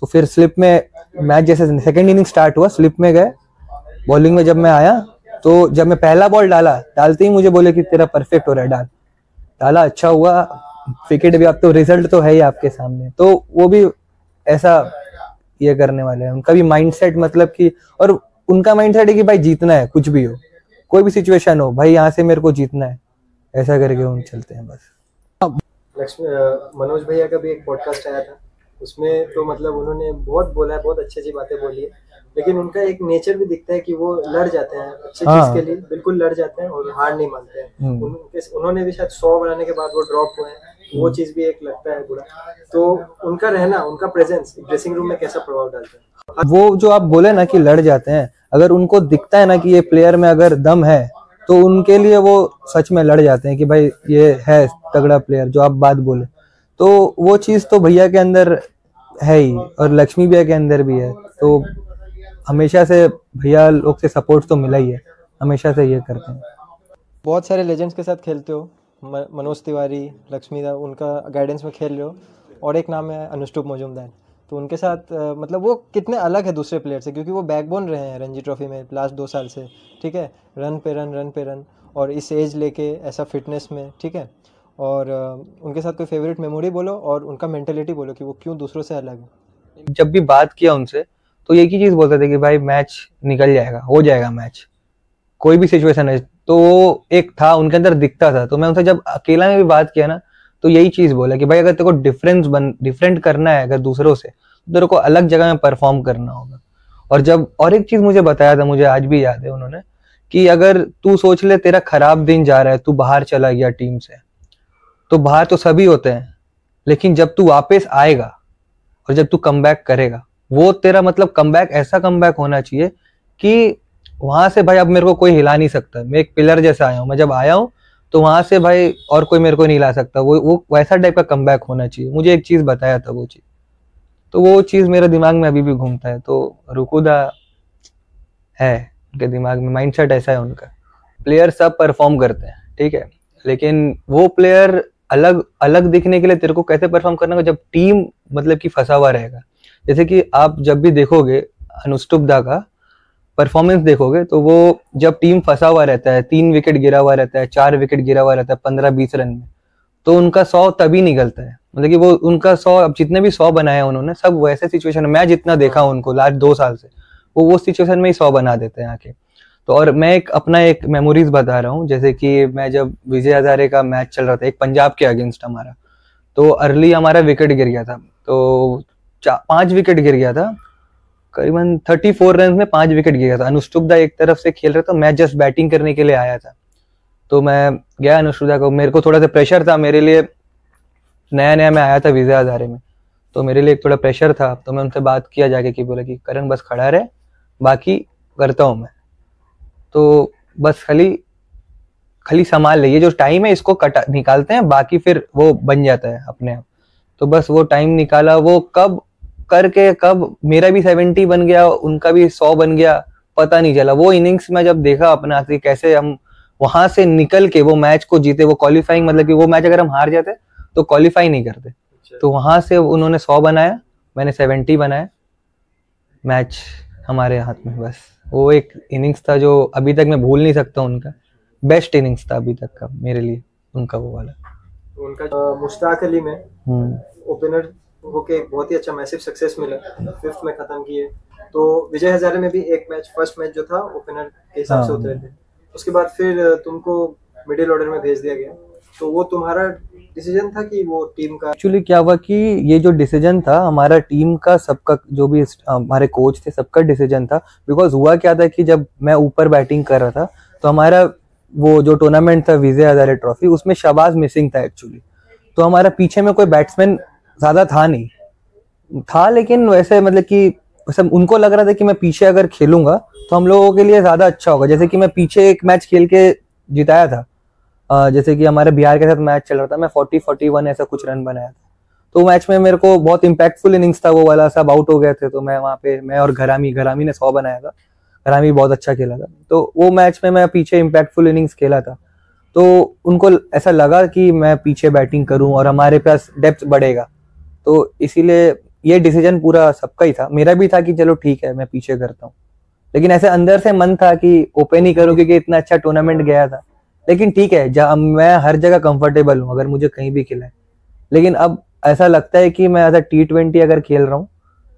तो फिर स्लिप में, मैच जैसे सेकंड इनिंग स्टार्ट हुआ, स्लिप में गए। बॉलिंग में जब मैं आया, तो जब मैं पहला बॉल डालते ही मुझे बोले कि तेरा परफेक्ट हो रहा है, डाला, अच्छा हुआ, विकेट भी। आप तो रिजल्ट तो है ही आपके सामने। तो वो भी ऐसा ये करने वाले हैं। उनका भी माइंडसेट, मतलब कि, और उनका माइंडसेट है कि भाई जीतना है, कुछ भी हो, कोई भी सिचुएशन हो, भाई यहाँ से मेरे को जीतना है, ऐसा करके उन चलते हैं बस। लक्ष्मी, मनोज भैया का भी एक पॉडकास्ट आया था, उसमें तो मतलब उन्होंने बहुत बोला है, बहुत अच्छी अच्छी बातें बोली है, लेकिन उनका एक नेचर भी दिखता है कि वो लड़ जाते हैं अच्छी चीज के लिए, बिल्कुल लड़ जाते हैं और हार नहीं मानते हैं। उन्होंने भी शायद 100 बनाने के बाद वो ड्रॉप हुए हैं, वो चीज भी एक लगता है बुरा। तो उनका रहना, उनका प्रेजेंस ड्रेसिंग रूम में कैसा प्रभाव डालता है? वो जो आप बोले ना कि लड़ जाते हैं, अगर उनको दिखता है ना कि ये प्लेयर में अगर दम है, तो उनके लिए वो सच में लड़ जाते हैं कि भाई ये है तगड़ा प्लेयर, जो आप बात बोले। तो वो चीज तो भैया के अंदर है ही, और लक्ष्मी भैया के अंदर भी है। तो हमेशा से भैया लोग से सपोर्ट तो मिला ही है, हमेशा से ये करते हैं। बहुत सारे लेजेंड्स के साथ खेलते हो, मनोज तिवारी, लक्ष्मी दा, उनका गाइडेंस में खेल रहे हो, और एक नाम है अनुष्टुप मजूमदार। तो उनके साथ मतलब वो कितने अलग है दूसरे प्लेयर से, क्योंकि वो बैकबोन रहे हैं रणजी ट्रॉफी में लास्ट 2 साल से, ठीक है, रन पे रन, और इस एज लेके ऐसा फिटनेस में, ठीक है। और उनके साथ कोई फेवरेट मेमोरी बोलो, और उनका मेंटेलिटी बोलो कि वो क्यों दूसरों से अलग है। जब भी बात किया उनसे, तो एक ही चीज बोलते थे कि भाई मैच निकल जाएगा, हो जाएगा मैच, कोई भी सिचुएशन है। तो वो एक था उनके अंदर दिखता था। तो मैं उनसे जब अकेला में भी बात किया ना, तो यही चीज बोला कि भाई अगर तेरे को डिफरेंट करना है अगर दूसरों से, तो तेरे को अलग जगह में परफॉर्म करना होगा। और जब और एक चीज मुझे बताया था, मुझे आज भी याद है उन्होंने, कि अगर तू सोच ले तेरा खराब दिन जा रहा है, तू बाहर चला गया टीम से, तो बाहर तो सभी होते हैं, लेकिन जब तू वापस आएगा और जब तू कमबैक करेगा, वो तेरा मतलब कमबैक ऐसा कमबैक होना चाहिए कि वहां से भाई अब मेरे को कोई हिला नहीं सकता। मैं एक पिलर जैसा आया हूँ, मैं जब आया हूँ तो वहां से भाई और कोई मेरे को नहीं ला सकता। वो वैसा टाइप का कमबैक होना चाहिए। मुझे एक चीज बताया था वो चीज, तो वो चीज मेरे दिमाग में अभी भी घूमता है। तो रुकुदा है उनके दिमाग में, माइंडसेट ऐसा है उनका। प्लेयर सब परफॉर्म करते हैं, ठीक है, लेकिन वो प्लेयर अलग अलग दिखने के लिए तेरे को कैसे परफॉर्म करना होगा, जब टीम मतलब कि फंसा हुआ रहेगा। जैसे कि आप जब भी देखोगे अनुष्टुप्दा का परफॉर्मेंस देखोगे, तो वो जब टीम फंसा हुआ रहता है, 3 विकेट गिरा हुआ रहता है, 4 विकेट गिरा हुआ रहता है 15-20 रन में, तो उनका 100 तभी निकलता है। मतलब कि वो उनका 100, अब जितने भी 100 बनाए उन्होंने, सब वैसे सिचुएशन में, मैं जितना देखा हूं उनको लास्ट 2 साल से, वो सिचुएशन में ही 100 बना देते हैं आके। तो और मैं अपना एक मेमोरीज बता रहा हूँ। जैसे कि मैं जब विजय हजारे का मैच चल रहा था एक पंजाब के अगेंस्ट हमारा, तो अर्ली हमारा विकेट गिर गया था, तो 5 विकेट गिर गया था, करीबन 34 रन में 5 विकेट गिर गया था। अनुष्टुप्दा एक तरफ से खेल रहा था, मैं जस्ट बैटिंग करने के लिए आया था। तो मैं गया अनुष्टुप्दा को, मेरे को थोड़ा सा प्रेशर था, मेरे लिए नया नया मैं आया था विजय हजारे में, तो मेरे लिए थोड़ा प्रेशर था। तो मैं उनसे बात किया जाके कि बोला कि करण बस खड़ा रहे, बाकी करता हूँ मैं, तो बस खाली संभाल ले, ये जो टाइम है इसको निकालते हैं, बाकी फिर वो बन जाता है अपने आप। तो बस वो टाइम निकाला, वो कब करके कब मेरा भी 70 बन गया, उनका भी 100 बन गया, पता नहीं चला। वो इनिंग्स में जब देखा अपना कि कैसे हम वहां से निकल के वो मैच को जीते, वो क्वालिफाइंग, मतलब कि वो मैच अगर हम हार जाते तो क्वालिफाई नहीं करते। तो वहां से उन्होंने 100 बनाया, मैंने 70 बनाया, मैच हमारे हाथ में। बस वो एक इनिंग्स था जो अभी तक मैं भूल नहीं सकता, उनका बेस्ट इनिंग्स था अभी तक का मेरे लिए, उनका वो वाला। उनका मुश्ताक अली में ओपनर होके एक बहुत ही अच्छा मैसिव सक्सेस मिला, 5th में खत्म किए। तो विजय हजारे में भी एक मैच, फर्स्ट मैच जो था ओपनर के हिसाब से उतरे थे, उसके बाद फिर तुमको मिडिल ऑर्डर में भेज दिया गया। तो वो तुम्हारा डिसीजन था कि वो टीम का? एक्चुअली क्या हुआ कि ये जो डिसीजन था हमारा टीम का, सबका, जो भी हमारे कोच थे सबका डिसीजन था। बिकॉज हुआ क्या था कि जब मैं ऊपर बैटिंग कर रहा था, तो हमारा वो जो टूर्नामेंट था विजय हजारे ट्रॉफी, उसमें शहबाज मिसिंग था एक्चुअली। तो हमारा पीछे में कोई बैट्समैन ज्यादा था नहीं, था लेकिन वैसे मतलब कि सब उनको लग रहा था कि मैं पीछे अगर खेलूंगा तो हम लोगों के लिए ज्यादा अच्छा होगा। जैसे कि मैं पीछे एक मैच खेल के जिताया था, जैसे कि हमारे बिहार के साथ मैच चल रहा था, मैं 40-41 ऐसा कुछ रन बनाया था। तो मैच में मेरे को बहुत इम्पैक्टफुल इनिंग्स था वो वाला, सब आउट हो गए थे, तो मैं वहाँ पे, मैं और घरामी ने 100 बनाया था, घरामी बहुत अच्छा खेला था। तो वो मैच में मैं पीछे इम्पैक्टफुल इनिंग्स खेला था, तो उनको ऐसा लगा कि मैं पीछे बैटिंग करूं और हमारे पास डेप्थ बढ़ेगा, तो इसीलिए ये डिसीजन पूरा सबका ही था। मेरा भी था कि चलो ठीक है मैं पीछे करता हूँ, लेकिन ऐसे अंदर से मन था कि ओपन ही करूं क्योंकि इतना अच्छा टूर्नामेंट गया था। लेकिन ठीक है, जब मैं हर जगह कंफर्टेबल हूँ अगर मुझे कहीं भी खिलाए, लेकिन अब ऐसा लगता है कि मैं एज T20 अगर खेल रहा हूँ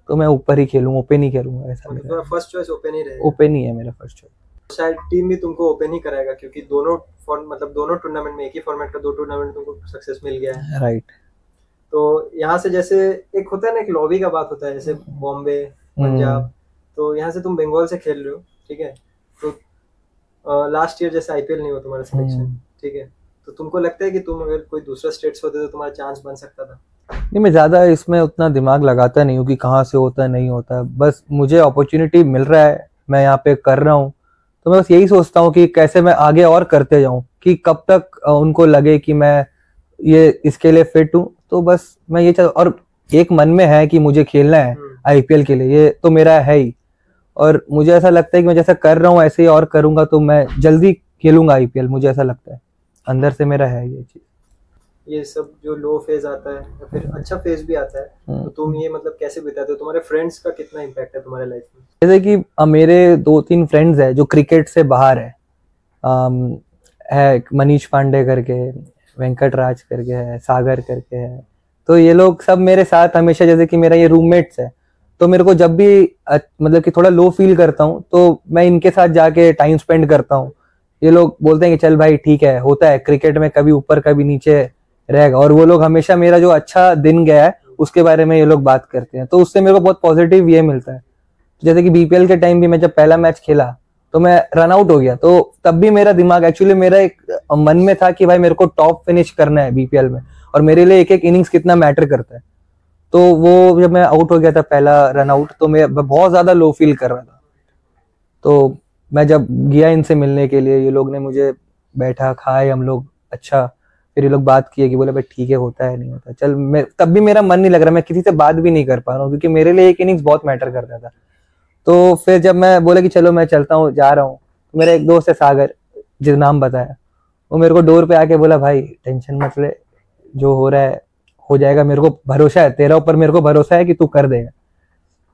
तो मैं ऊपर ही खेलूँ, ओपन ही खेलूंगा। ऐसा मेरा फर्स्ट चॉइस ओपन ही रहेगा? ओपन ही है मेरा फर्स्ट चॉइस। शायद टीम भी तुमको ओपन ही कराएगा क्योंकि दोनों टूर्नामेंट में, एक ही फॉर्मेट का 2 टूर्नामेंट तुमको सक्सेस मिल गया है, राइट। तो यहाँ से जैसे एक होता है ना, एक लॉबी का बात होता है, जैसे बॉम्बे, पंजाब, तो यहाँ से तुम बंगाल से खेल रहे हो, ठीक है, तो लास्ट ईयर जैसे IPL नहीं हुआ तुम्हारा सिलेक्शन, ठीक है, तो तुमको लगता है कि तुम अगर कोई दूसरा स्टेट्स होते तो तुम्हारा चांस बन सकता था? नहीं, मैं ज्यादा इसमें उतना दिमाग लगाता नहीं हूँ कि कहाँ से होता है नहीं होता, बस मुझे अपॉर्चुनिटी मिल रहा है, मैं यहाँ पे कर रहा हूँ, तो मैं बस यही सोचता हूँ कि कैसे मैं आगे और करते जाऊँ, कि कब तक उनको लगे कि मैं ये इसके लिए फिट हूँ। तो बस मैं ये और एक मन में है कि मुझे खेलना है IPL के लिए, ये तो मेरा है ही, और मुझे ऐसा लगता है कि मैं जैसा कर रहा हूँ ऐसे ही और करूंगा तो मैं जल्दी खेलूंगा IPL, मुझे ऐसा लगता है, अंदर से मेरा है ये चीज। ये सब जो लो फेज आता है या फिर अच्छा फेज भी आता है, तो तुम ये मतलब कैसे बिताते हो? तुम्हारे फ्रेंड्स का कितना इम्पैक्ट है तुम्हारे लाइफ में? जैसे कि मेरे 2-3 फ्रेंड्स है जो क्रिकेट से बाहर है, मनीष पांडे करके, वेंकट राज करके है, सागर करके है, तो ये लोग सब मेरे साथ हमेशा, जैसे कि मेरा ये रूममेट्स है, तो मेरे को जब भी मतलब कि थोड़ा लो फील करता हूँ तो मैं इनके साथ जाके टाइम स्पेंड करता हूँ। ये लोग बोलते हैं कि चल भाई ठीक है, होता है क्रिकेट में, कभी ऊपर कभी नीचे रहेगा, और वो लोग हमेशा मेरा जो अच्छा दिन गया है उसके बारे में ये लोग बात करते हैं, तो उससे मेरे को बहुत पॉजिटिव ये मिलता है जैसे कि बीपीएल के टाइम भी मैं जब पहला मैच खेला तो मैं रन आउट हो गया, तो तब भी मेरा दिमाग एक्चुअली मेरा एक मन में था कि भाई मेरे को टॉप फिनिश करना है बीपीएल में, और मेरे लिए एक एक इनिंग्स कितना मैटर करता है। तो वो जब मैं आउट हो गया था पहला रन आउट, तो मैं बहुत ज्यादा लो फील कर रहा था। तो मैं जब गया इनसे मिलने के लिए, ये लोग ने मुझे बैठा, खाए हम लोग, अच्छा, फिर ये लोग बात किए कि बोले भाई ठीक है, होता है नहीं होता चल। मैं तब भी मेरा मन नहीं लग रहा, मैं किसी से बात भी नहीं कर पा रहा हूँ, क्योंकि मेरे लिए एक इनिंग्स बहुत मैटर करता था। तो फिर जब मैं बोला कि चलो मैं चलता हूँ, जा रहा हूँ, तो मेरा एक दोस्त है सागर, जिस नाम बताया, वो मेरे को डोर पे आके बोला भाई टेंशन मत ले, जो हो रहा है हो जाएगा, मेरे को भरोसा है तेरा ऊपर, मेरे को भरोसा है कि तू कर देगा।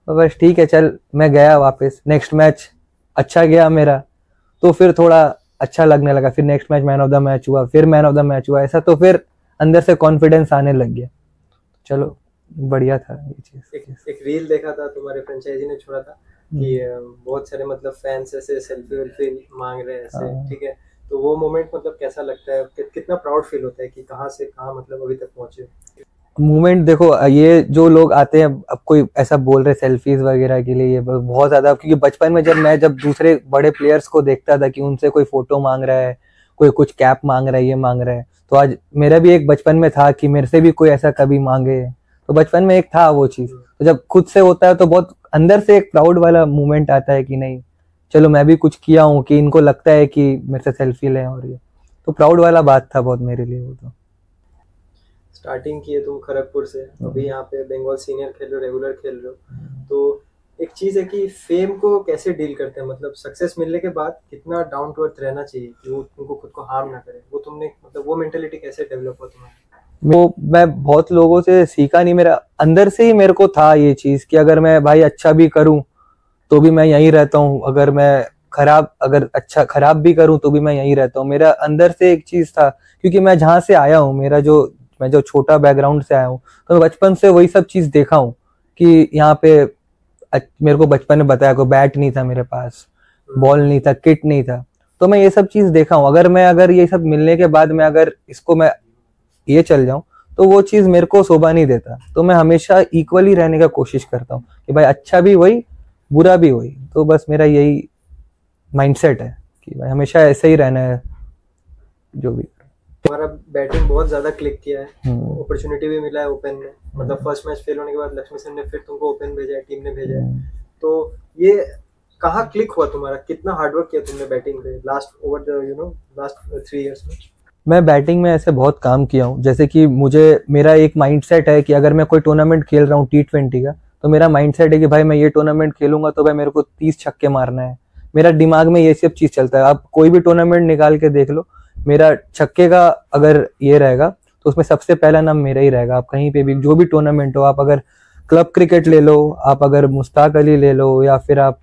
तो बस ठीक है चल, मैं गया वापस, नेक्स्ट मैच अच्छा गया मेरा, तो फिर थोड़ा अच्छा लगने लगा। फिर next match man of the match हुआ, फिर मैन ऑफ द मैच हुआ, ऐसा तो फिर अंदर से कॉन्फिडेंस आने लग गया। चलो बढ़िया था ये चीज। एक रील देखा था तुम्हारे फ्रेंचाइजी ने छोड़ा था कि बहुत सारे मतलब फैंस ऐसे सेल्फी वेल्फी मांग रहे हैं ऐसे, ठीक है, तो वो मोमेंट मतलब कैसा लगता है, कितना प्राउड फील होता है कि कहाँ से कहाँ मतलब अभी तक पहुंचे? मूवमेंट देखो, ये जो लोग आते हैं, अब कोई ऐसा बोल रहे सेल्फीज वगैरह के लिए, ये बहुत ज्यादा, क्योंकि बचपन में जब दूसरे बड़े प्लेयर्स को देखता था कि उनसे कोई फोटो मांग रहा है, कोई कुछ कैप मांग रहा है, ये मांग रहा है, तो आज मेरा भी एक बचपन में था कि मेरे से भी कोई ऐसा कभी मांगे। तो बचपन में एक था वो चीज, तो जब खुद से होता है तो बहुत अंदर से एक प्राउड वाला मूवमेंट आता है कि नहीं चलो मैं भी कुछ किया हूँ, कि इनको लगता है कि मेरे से सेल्फी लें, और ये तो प्राउड वाला बात था बहुत मेरे लिए वो। तो स्टार्टिंग की है तुम खड़गपुर से, अभी यहाँ पे बंगाल सीनियर खेल रहे हो, रेगुलर खेल रहे हो, तो एक चीज है कि फेम को कैसे डील करते हैं, मतलब सक्सेस मिलने के बाद कितना डाउन टू अर्थ रहना चाहिए कि वो तुमको खुद को हार्म ना करे, वो तुमने मतलब वो मेंटेलिटी कैसे डेवलप हुआ तुम्हारा? वो मैं बहुत लोगों से सीखा नहीं, मेरा अंदर से ही मेरे को था ये चीज कि अगर मैं भाई अच्छा भी करूं तो भी मैं यहीं रहता हूँ, अगर मैं खराब भी करूं तो भी मैं यहीं रहता हूँ। मेरा अंदर से एक चीज था, क्योंकि मैं जहाँ से आया हूँ, मैं जो छोटा बैकग्राउंड से आया हूँ, तो मैं बचपन से वही सब चीज देखा हूँ कि यहाँ पे मेरे को बचपन में बताया, कोई बैट नहीं था मेरे पास, बॉल नहीं था, किट नहीं था, तो मैं ये सब चीज देखा हूँ। अगर ये सब मिलने के बाद मैं अगर इसको मैं ये चल जाऊं तो वो चीज मेरे को शोभा नहीं देता। तो मैं हमेशा इक्वली रहने का कोशिश करता हूँ कि भाई अच्छा भी वही, बुरा भी वही। तो बस मेरा यही माइंडसेट है कि भाई हमेशा ऐसे ही रहना है जो भी। तुम्हारा बैटिंग बहुत ज्यादा क्लिक किया है, अपॉर्चुनिटी भी मिला है ओपन में, मतलब फर्स्ट मैच फेल होने के बाद लक्ष्मी सेन ने फिर तुमको ओपन भेजा है, टीम ने भेजा है, तो ये कहाँ क्लिक हुआ तुम्हारा, कितना हार्डवर्क किया तुमने बैटिंग पे last over the last 3 years में? मैं बैटिंग में ऐसे बहुत काम किया हूँ, जैसे कि मेरा एक माइंडसेट है कि अगर मैं कोई टूर्नामेंट खेल रहा हूँ T20 का, तो मेरा माइंडसेट है कि भाई मैं ये टूर्नामेंट खेलूंगा तो भाई मेरे को 30 छक्के मारना है। मेरा दिमाग में ये सब चीज चलता है। आप कोई भी टूर्नामेंट निकाल के देख लो, मेरा छक्के का अगर ये रहेगा तो उसमें सबसे पहला नाम मेरा ही रहेगा। आप कहीं पे भी जो भी टूर्नामेंट हो, आप अगर क्लब क्रिकेट ले लो, आप अगर मुश्ताक अली ले लो, या फिर आप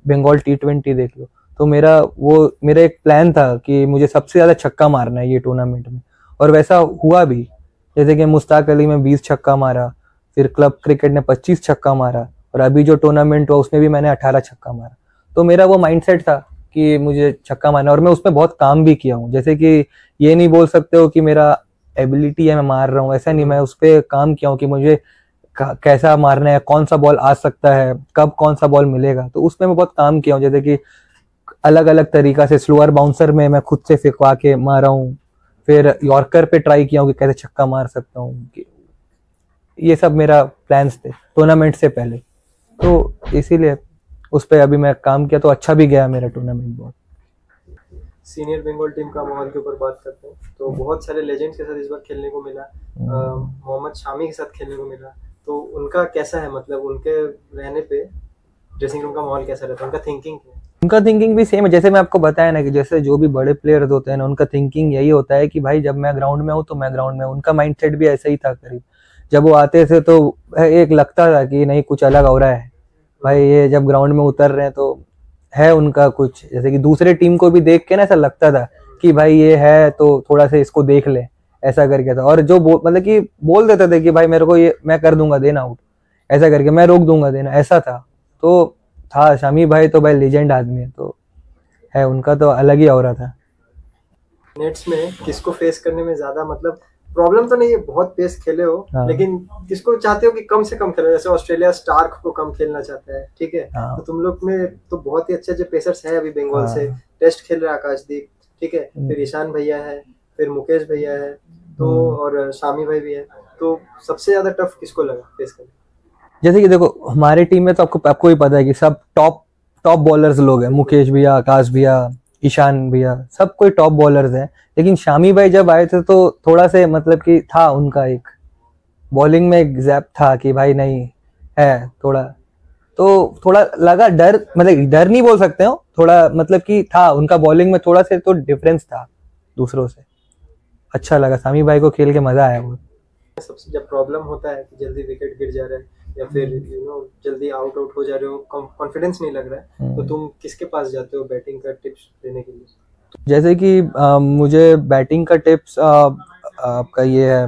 बंगाल T20 देख लो, तो मेरा एक प्लान था कि मुझे सबसे ज्यादा छक्का मारना है ये टूर्नामेंट में, और वैसा हुआ भी। जैसे कि मुश्ताक अली में 20 छक्का मारा, फिर क्लब क्रिकेट ने 25 छक्का मारा, और अभी जो टूर्नामेंट हुआ उसमें भी मैंने 18 छक्का मारा। तो मेरा वो माइंडसेट था कि मुझे छक्का मारना, और मैं उसमें बहुत काम भी किया हूँ। जैसे कि ये नहीं बोल सकते हो कि मेरा एबिलिटी है मैं मार रहा हूँ, ऐसा नहीं, मैं उस पर काम किया हूँ कि मुझे कैसा मारना है, कौन सा बॉल आ सकता है, कब कौन सा बॉल मिलेगा, तो उसमें मैं बहुत काम किया हूँ। जैसे कि अलग अलग तरीका से स्लोअर बाउंसर में मैं खुद से फिकवा के मारा हूँ, फिर यॉर्कर पे ट्राई किया हूँ कि कैसे छक्का मार सकता हूँ। ये सब मेरा प्लान्स थे टूर्नामेंट से पहले, तो इसीलिए उस पर अभी मैं काम किया, तो अच्छा भी गया मेरा टूर्नामेंट बहुत। सीनियर बंगाल टीम का माहौल के ऊपर बात करते हैं, तो बहुत सारे लेजेंड्स के साथ इस बार खेलने को मिला, मोहम्मद शामी के साथ खेलने को मिला, तो उनका कैसा है, मतलब उनके रहने पे ड्रेसिंग रूम का माहौल कैसा रहता है, उनका थिंकिंग क्या है? उनका थिंकिंग भी सेम है, जैसे मैं आपको बताया ना कि जैसे जो भी बड़े प्लेयर्स होते हैं ना, उनका थिंकिंग यही होता है कि भाई जब मैं ग्राउंड में हूँ तो मैं ग्राउंड में हूँ। उनका माइंडसेट भी ऐसा ही था करीब। जब वो आते थे तो एक लगता था कि नहीं कुछ अलग हो रहा है भाई, ये जब ग्राउंड में उतर रहे हैं तो है उनका कुछ, जैसे कि दूसरे टीम को भी देख के ना ऐसा लगता था कि भाई ये है तो थोड़ा सा इसको देख ले, ऐसा करके था। और जो मतलब कि बोल देते थे कि भाई मेरे को ये मैं कर दूंगा देना आउट, ऐसा करके मैं रोक दूंगा देना, ऐसा था। तो था शामी भाई तो भाई लेजेंड आदमी है, तो है उनका तो अलग ही हो रहा था। नेट्स में किसको फेस करने में ज्यादा मतलब प्रॉब्लम तो नहीं है, बहुत पेस खेले हो, हाँ। लेकिन किसको चाहते हो कि कम से कम खेलो? जैसे ऑस्ट्रेलिया स्टार्क को कम खेलना चाहता है, ठीक है, हाँ। तो तुम लोग में तो बहुत ही अच्छे अच्छे पेसर्स हैं अभी बंगाल से। हाँ। टेस्ट खेल रहे हैं आकाशदीप, ठीक है, फिर ईशान भैया है, फिर मुकेश भैया है, तो और शामी भाई भी है। तो सबसे ज्यादा टफ किसको लगा फेस करना? जैसे कि देखो हमारे टीम में तो आपको भी पता है कि सब टॉप टॉप बॉलर्स लोग हैं, मुकेश भैया, आकाश भैया, ईशान भैया, सब कोई टॉप बॉलर्स हैं। लेकिन शामी भाई जब आए थे तो थोड़ा से मतलब कि था उनका एक बॉलिंग में एक गैप था कि भाई नहीं है थोड़ा, तो थोड़ा लगा डर, मतलब डर नहीं बोल सकते हो, थोड़ा मतलब कि था उनका बॉलिंग में थोड़ा से तो डिफरेंस था दूसरों से। अच्छा लगा, शामी भाई को खेल के मजा आया बहुत। सबसे जब प्रॉब्लम होता है कि जल्दी विकेट गिर जा रहा है या फिर जल्दी आउट हो जा रहे हो, कॉन्फिडेंस नहीं लग रहा है, तो तुम किसके पास जाते हो बैटिंग का टिप्स देने के लिए? जैसे कि मुझे बैटिंग का टिप्स आपका ये है,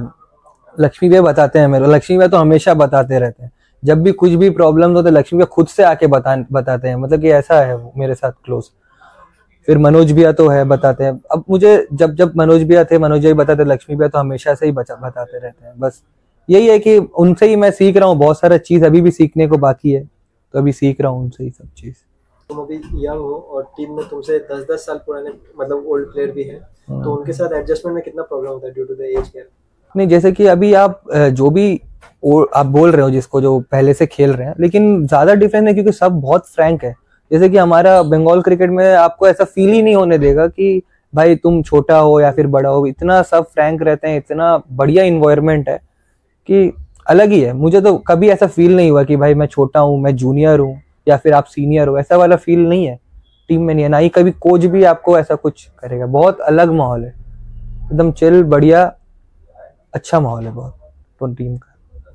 लक्ष्मी भैया बताते हैं मेरे। लक्ष्मी भैया तो हमेशा बताते रहते हैं, जब भी कुछ भी प्रॉब्लम हो तो लक्ष्मी भैया खुद से आके बताते हैं, मतलब कि ऐसा है वो मेरे साथ क्लोज। फिर मनोज भैया तो है, बताते हैं। अब मुझे जब जब मनोज भैया थे, मनोज भैया बताते, लक्ष्मी भैया तो हमेशा से ही बताते रहते हैं। बस यही है कि उनसे ही मैं सीख रहा हूँ, बहुत सारा चीज अभी भी सीखने को बाकी है, तो अभी सीख रहा हूँ उनसे ही सब चीज। तुम अभी यंग हो और टीम में तुमसे 10-10 साल पुराने मतलब ओल्ड प्लेयर भी हैं, तो उनके साथ एडजस्टमेंट में कितना प्रॉब्लम होता है due to the age gap? नहीं, जैसे कि अभी आप जो भी आप बोल रहे हो जिसको जो पहले से खेल रहे हैं, लेकिन ज्यादा डिफरेंस है क्योंकि सब बहुत फ्रैंक है। जैसे कि हमारा बंगाल क्रिकेट में आपको ऐसा फील ही नहीं होने देगा कि भाई तुम छोटा हो या फिर बड़ा हो, इतना सब फ्रैंक रहते हैं, इतना बढ़िया इन्वायरमेंट है कि अलग ही है। मुझे तो कभी ऐसा फील नहीं हुआ कि भाई मैं छोटा हूँ, मैं जूनियर हूँ या फिर आप सीनियर हो, ऐसा वाला फील नहीं है टीम में, नहीं है, ना ही कभी कोच भी आपको ऐसा कुछ करेगा। बहुत अलग माहौल है, एकदम चिल, बढ़िया, अच्छा माहौल है बहुत तो टीम का।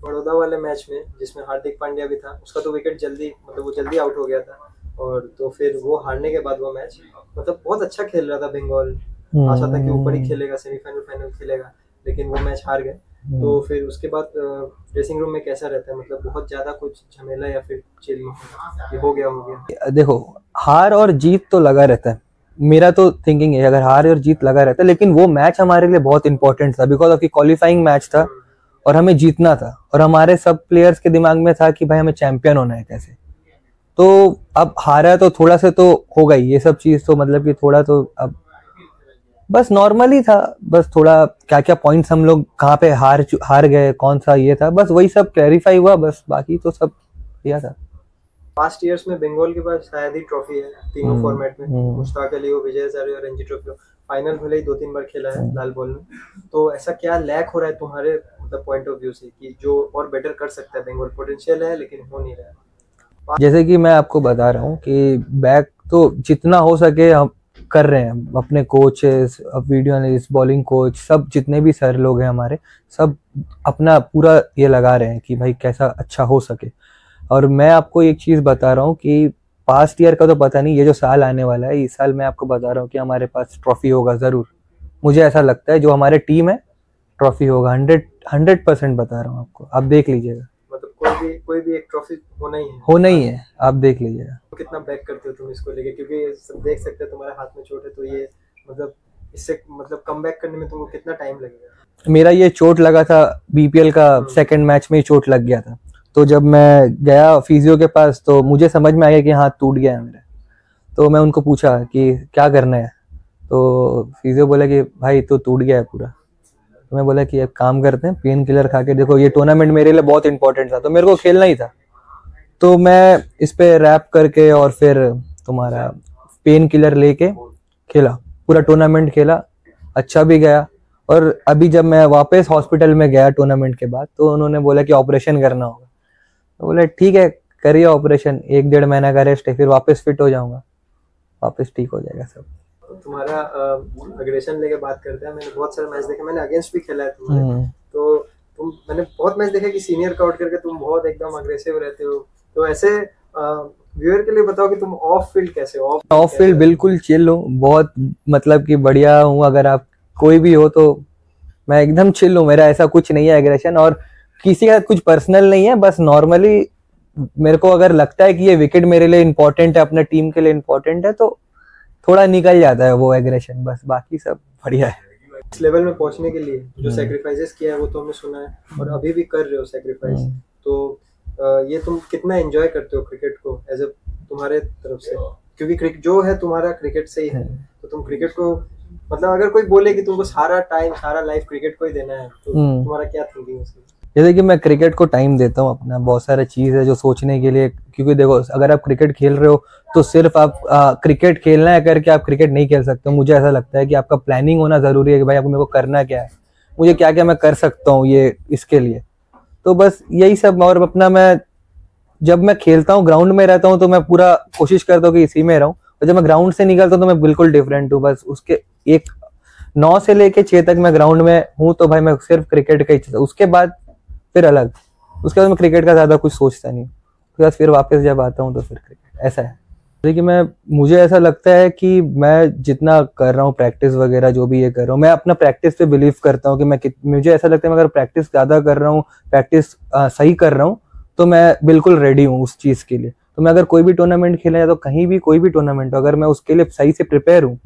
बड़ौदा वाले मैच में जिसमें हार्दिक पांड्या भी था, उसका तो विकेट जल्दी मतलब वो जल्दी आउट हो गया था, और तो फिर वो हारने के बाद वो मैच मतलब बहुत अच्छा खेल रहा था बंगाल, आशा था कि ऊपर ही खेलेगा, सेमीफाइनल फाइनल खेलेगा, लेकिन वो मैच हार गए। तो फिर उसके बाद ड्रेसिंग रूम में कैसा रहता है, मतलब बहुत ज्यादा कुछ झमेला या फिर चिल हो गया? देखो हार और जीत तो लगा रहता है, मेरा तो थिंकिंग है अगर हार और जीत लगा रहता है, लेकिन वो मैच हमारे लिए बहुत इंपॉर्टेंट था बिकॉज ऑफ क्वालिफाइंग मैच था और हमें जीतना था, और हमारे सब प्लेयर्स के दिमाग में था कि भाई हमें चैंपियन होना है कैसे। तो अब हारा तो थोड़ा से तो हो गई ये सब चीज, तो मतलब कि थोड़ा तो अब बस नॉर्मल ही था, बस थोड़ा क्या क्या पॉइंट्स हम लोग कहाँ पे हार गए, कौन सा ये था, बस वही सब क्लैरिफाई हुआ, बस बाकी तो सब किया था। पास्ट इयर्स में बंगाल के पास शायद ही ट्रॉफी है तीनों फॉर्मेट में, मुश्ताक अली हो, विजय हजारे और रणजी ट्रॉफी हो। फाइनल भले ही 2-3 बार खेला है लाल बॉल में, तो ऐसा क्या लैक हो रहा है तुम्हारे मतलब पॉइंट ऑफ व्यू से कि जो और बेटर कर सकता है बंगाल? पोटेंशियल है लेकिन हो नहीं रहा है। जैसे कि मैं आपको बता रहा हूँ कि बैक तो जितना हो सके हम कर रहे हैं, अपने coaches, video analyst, bowling coach, सब जितने भी सर लोग हैं हमारे, सब अपना पूरा ये लगा रहे हैं कि भाई कैसा अच्छा हो सके। और मैं आपको एक चीज बता रहा हूँ कि पास्ट ईयर का तो पता नहीं, ये जो साल आने वाला है, इस साल मैं आपको बता रहा हूँ कि हमारे पास ट्रॉफी होगा जरूर। मुझे ऐसा लगता है जो हमारे टीम है ट्रॉफी होगा, 100% बता रहा हूँ आपको, आप देख लीजिएगा। मतलब कोई भी एक ट्रॉफी होना ही है, आप देख लीजिएगा। तो कितना बैक करते हो तुम इसको लेके, क्योंकि सब देख सकते हैं तुम्हारे हाथ में चोट है, तो ये मतलब इससे मतलब कम बैक करने में तुमको कितना टाइम लगेगा? मेरा ये चोट लगा था बीपीएल का सेकंड मैच में ही चोट लग गया था, तो जब मैं गया फिजियो के पास तो मुझे समझ में आ गया कि हाथ टूट गया है मेरा। तो मैं उनको पूछा कि क्या करना है, तो फिजियो बोला कि भाई तो टूट गया है पूरा। तो मैं बोला कि अब काम करते हैं, पेन किलर खा के देखो, ये टूर्नामेंट मेरे लिए बहुत इंपॉर्टेंट था तो मेरे को खेलना ही था, तो मैं इस पे रैप करके और फिर तुम्हारा पेन किलर लेके खेला, पूरा टूर्नामेंट खेला, अच्छा भी गया। और अभी जब मैं वापस हॉस्पिटल में गया टूर्नामेंट के बाद, तो उन्होंने बोला कि ऑपरेशन करना होगा, तो बोला ठीक है करिए ऑपरेशन, 1-1.5 महीना का रेस्ट है, फिर वापस फिट हो जाऊंगा, वापस ठीक हो जाएगा सब। तुम्हारा अग्रेशन लेके बात करते हैं। मैंने बहुत सारे मैच देखे, मैंने अगेंस्ट भी खेला है तुम्हारे, तो मैंने बहुत मैच देखे कि सीनियर का आउट करके तुम बहुत एकदम अग्रेसिव रहते हो, तो ऐसे व्यूअर के लिए बताओ कि तुम ऑफ फील्ड कैसे हो? ऑफ फील्ड बिल्कुल चिल हूँ, बहुत मतलब कि बढ़िया हूँ। अगर आप कोई भी हो तो मैं एकदम चिल हूँ, मेरा ऐसा कुछ नहीं है एग्रेशन, और किसी का कुछ पर्सनल नहीं है, बस नॉर्मली मेरे को अगर लगता है कि ये विकेट मेरे लिए इंपॉर्टेंट है, अपने टीम के लिए इंपॉर्टेंट है, तो थोड़ा निकल जाता है वो एग्रेशन, बस बाकी सब बढ़िया है। इस लेवल में पहुंचने के लिए जो सेक्रीफाइसेस किया है वो तो हमने सुना है और अभी भी कर रहे हो सेक्रीफाइस। तो ये तुम कितना एंजॉय करते हो क्रिकेट को एज अ तुम्हारे तरफ से, क्योंकि जो है तुम्हारा क्रिकेट से ही है, तो तुम क्रिकेट को मतलब अगर कोई बोले कि तुमको सारा टाइम सारा लाइफ क्रिकेट को ही देना है तो तुम्हारा क्या थिंकिंग है उसकी? जैसे कि मैं क्रिकेट को टाइम देता हूँ अपना, बहुत सारा चीज़ है जो सोचने के लिए, क्योंकि देखो अगर आप क्रिकेट खेल रहे हो तो सिर्फ आप क्रिकेट खेलना है करके आप क्रिकेट नहीं खेल सकते हो। मुझे ऐसा लगता है कि आपका प्लानिंग होना ज़रूरी है कि भाई आपको मेरे को करना क्या है, मुझे क्या क्या मैं कर सकता हूँ ये इसके लिए। तो बस यही सब। और अपना मैं जब मैं खेलता हूँ ग्राउंड में रहता हूँ तो मैं पूरा कोशिश करता हूँ कि इसी में रहूँ, और जब मैं ग्राउंड से निकलता हूँ तो मैं बिल्कुल डिफरेंट हूँ। बस उसके एक 9 से लेके 6 तक मैं ग्राउंड में हूँ तो भाई मैं सिर्फ क्रिकेट का ही, उसके बाद फिर अलग, उसके बाद मैं क्रिकेट का ज्यादा कुछ सोचता नहीं, उसके बाद फिर वापस जब आता हूँ तो फिर क्रिकेट। ऐसा है। देखिए मुझे ऐसा लगता है कि मैं जितना कर रहा हूँ प्रैक्टिस वगैरह जो भी ये कर रहा हूँ, मैं अपना प्रैक्टिस पे बिलीव करता हूँ कि मुझे ऐसा लगता है मैं अगर प्रैक्टिस ज्यादा कर रहा हूँ, प्रैक्टिस सही कर रहा हूँ तो मैं बिल्कुल रेडी हूँ उस चीज के लिए। तो मैं अगर कोई भी टूर्नामेंट खेला या तो कहीं भी कोई भी टूर्नामेंट हो, अगर मैं उसके लिए सही से प्रिपेयर हूँ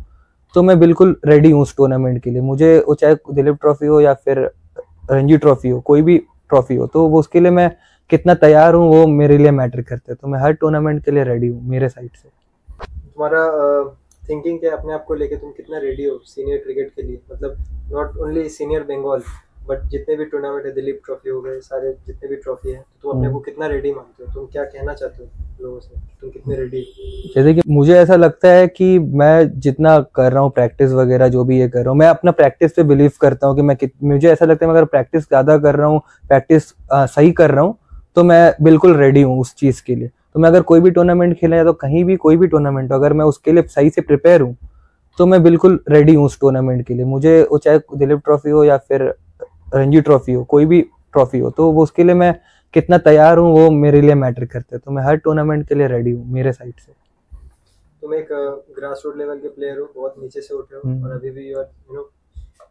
तो मैं बिल्कुल रेडी हूँ उस टूर्नामेंट के लिए। मुझे वो चाहे दिलीप ट्रॉफी हो या फिर रणजी ट्रॉफी हो, कोई भी ट्रॉफी हो, तो वो उसके लिए मैं कितना तैयार हूँ वो मेरे लिए मैटर करता है। तो मैं हर टूर्नामेंट के लिए रेडी हूँ मेरे साइड से। तुम्हारा थिंकिंग क्या अपने आप को लेके, तुम कितना रेडी हो सीनियर क्रिकेट के लिए? मतलब not only senior Bengal but जितने भी टूर्नामेंट है, दिलीप ट्रॉफी हो गए, सारे जितने भी ट्रॉफी है, तो तुम अपने को कितना रेडी मानते हो? तुम क्या कहना चाहते हो लोगों से, तुम कितने रेडी? जैसे कि मुझे ऐसा लगता है कि मैं जितना कर रहा हूँ प्रैक्टिस वगैरह जो भी ये कर रहा हूँ, मैं अपना प्रैक्टिस पे बिलीव करता हूँ कि मुझे ऐसा लगता है मैं अगर प्रैक्टिस ज्यादा कर रहा हूँ, प्रैक्टिस सही कर रहा हूँ तो मैं बिल्कुल रेडी हूँ उस चीज के लिए। तो मैं अगर कोई भी टूर्नामेंट खेला या तो कहीं भी कोई भी टूर्नामेंट हो, अगर मैं उसके लिए सही से प्रिपेयर हूँ तो मैं बिल्कुल रेडी हूँ उस टूर्नामेंट के लिए। मुझे वो चाहे दिलीप ट्रॉफी हो या फिर रणजी ट्रॉफी हो, कोई भी ट्रॉफी हो, तो वो उसके लिए मैं कितना तैयार हूँ वो मेरे लिए मैटर करता है। तो मैं हर टूर्नामेंट के लिए रेडी हूँ मेरे साइड से। तुम एक ग्रास रूट लेवल के प्लेयर हो, बहुत नीचे से उठे हो और अभी भी यू नो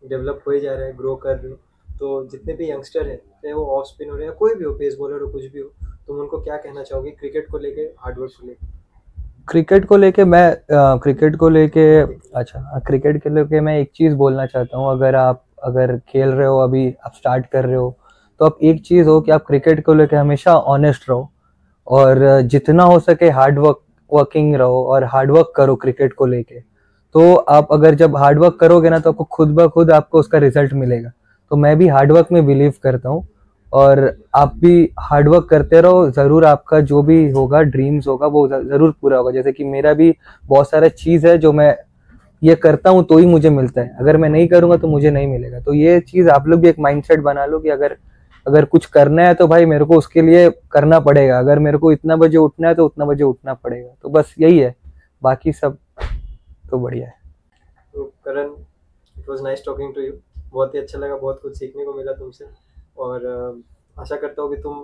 डेवलप हो ही जा रहे हैं, ग्रो कर रहे हो। तो जितने भी यंगस्टर हैं, चाहे वो ऑफ स्पिन हो रहे हैं, कोई भी हो, पेस बॉलर हो, कुछ भी हो, तुम उनको क्या कहना चाहोगे क्रिकेट को लेके, हार्डवर्क को लेके? क्रिकेट को लेके मैं क्रिकेट को लेके क्रिकेट के लेके मैं एक चीज़ बोलना चाहता हूँ। अगर खेल रहे हो, अभी आप स्टार्ट कर रहे हो, तो आप एक चीज़ हो कि आप क्रिकेट को लेके हमेशा ऑनेस्ट रहो और जितना हो सके वर्किंग रहो और हार्डवर्क करो क्रिकेट को लेके। तो आप अगर जब हार्डवर्क करोगे ना तो आपको खुद ब खुद आपको उसका रिजल्ट मिलेगा। तो मैं भी हार्डवर्क में बिलीव करता हूँ और आप भी हार्डवर्क करते रहो, जरूर आपका जो भी होगा ड्रीम्स होगा वो जरूर पूरा होगा। जैसे कि मेरा भी बहुत सारा चीज है जो मैं ये करता हूँ तो ही मुझे मिलता है, अगर मैं नहीं करूंगा तो मुझे नहीं मिलेगा। तो ये चीज आप लोग भी एक माइंडसेट बना लो कि अगर कुछ करना है तो भाई मेरे को उसके लिए करना पड़ेगा, अगर मेरे को इतना बजे उठना है तो उतना बजे उठना पड़ेगा। तो बस यही है, बाकी सब तो बढ़िया है। तो Karan, it was nice talking to you, बहुत ही अच्छा लगा, बहुत कुछ सीखने को मिला तुमसे और आशा करता हूँ कि तुम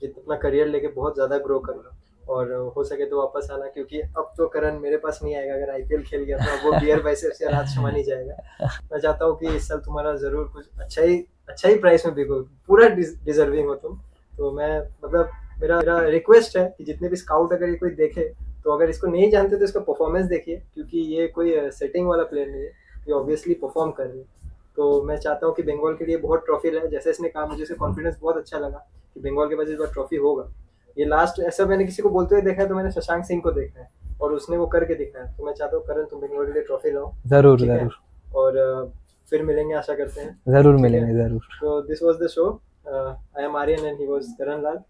अपना करियर लेके बहुत ज़्यादा ग्रो कर रहे हो और हो सके तो वापस आना, क्योंकि अब तो करण मेरे पास नहीं आएगा। अगर आईपीएल खेल गया तो अब वो बियर बाइसेप्स से रात शमा नहीं जाएगा। मैं चाहता हूँ कि इस साल तुम्हारा ज़रूर कुछ अच्छा ही प्राइस में बिको, पूरा डिजर्विंग हो तुम। तो मैं मतलब मेरा रिक्वेस्ट है कि जितने भी स्काउट अगर ये कोई देखे तो अगर इसको नहीं जानते तो इसका परफॉर्मेंस देखिए, क्योंकि ये कोई सेटिंग वाला प्लेयर नहीं है, ये ऑब्वियसली परफॉर्म कर रहे हैं। तो मैं चाहता हूँ कि बंगाल के लिए बहुत ट्रॉफी रहे, जैसे इसने कहा, मुझे कॉन्फिडेंस बहुत अच्छा लगा कि बंगाल के पास इस बार ट्रॉफी होगा। ये लास्ट ऐसा मैंने किसी को बोलते हुए देखा है तो मैंने शशांक सिंह को देखा है और उसने वो करके दिखाया। तो मैं चाहता हूँ करण तुम बंगाल के लिए ट्रॉफी लाओ। जरूर जरूर। और फिर मिलेंगे, आशा करते हैं। जरूर मिलेंगे जरूर। तो this was the show. I am Aryan and he was Karan Lal.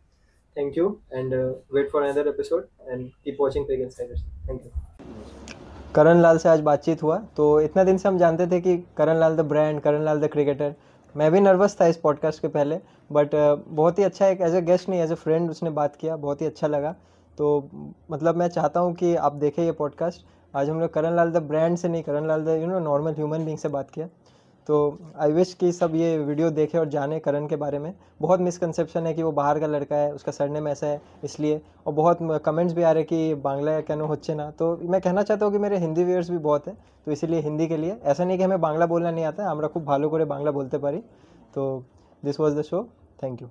Thank you and wait for another episode and keep watching Pig Insiders. Thank you. करण लाल से आज बातचीत हुआ, तो इतना दिन से हम जानते थे कि Karan Lal the brand, Karan Lal the cricketer. मैं भी नर्वस था इस पॉडकास्ट के पहले, बट बहुत ही अच्छा, एक एज ए गेस्ट नहीं एज ए फ्रेंड उसने बात किया, बहुत ही अच्छा लगा। तो मतलब मैं चाहता हूँ कि आप देखें ये पॉडकास्ट। आज हम लोग करण लाल द ब्रांड से नहीं, करण Lal the normal human being से बात किया। तो आई विश कि सब ये वीडियो देखें और जाने करण के बारे में। बहुत मिसकंसेप्शन है कि वो बाहर का लड़का है, उसका सरनेम ऐसा है इसलिए, और बहुत कमेंट्स भी आ रहे कि बांग्ला केन होच्छे ना। तो मैं कहना चाहता हूँ कि मेरे हिंदी व्यूअर्स भी बहुत है, तो इसीलिए हिंदी के लिए ऐसा नहीं कि हमें बांग्ला बोलना नहीं आता है, আমরা খুব ভালো করে বাংলা বলতে পারি। तो this was the show. Thank you.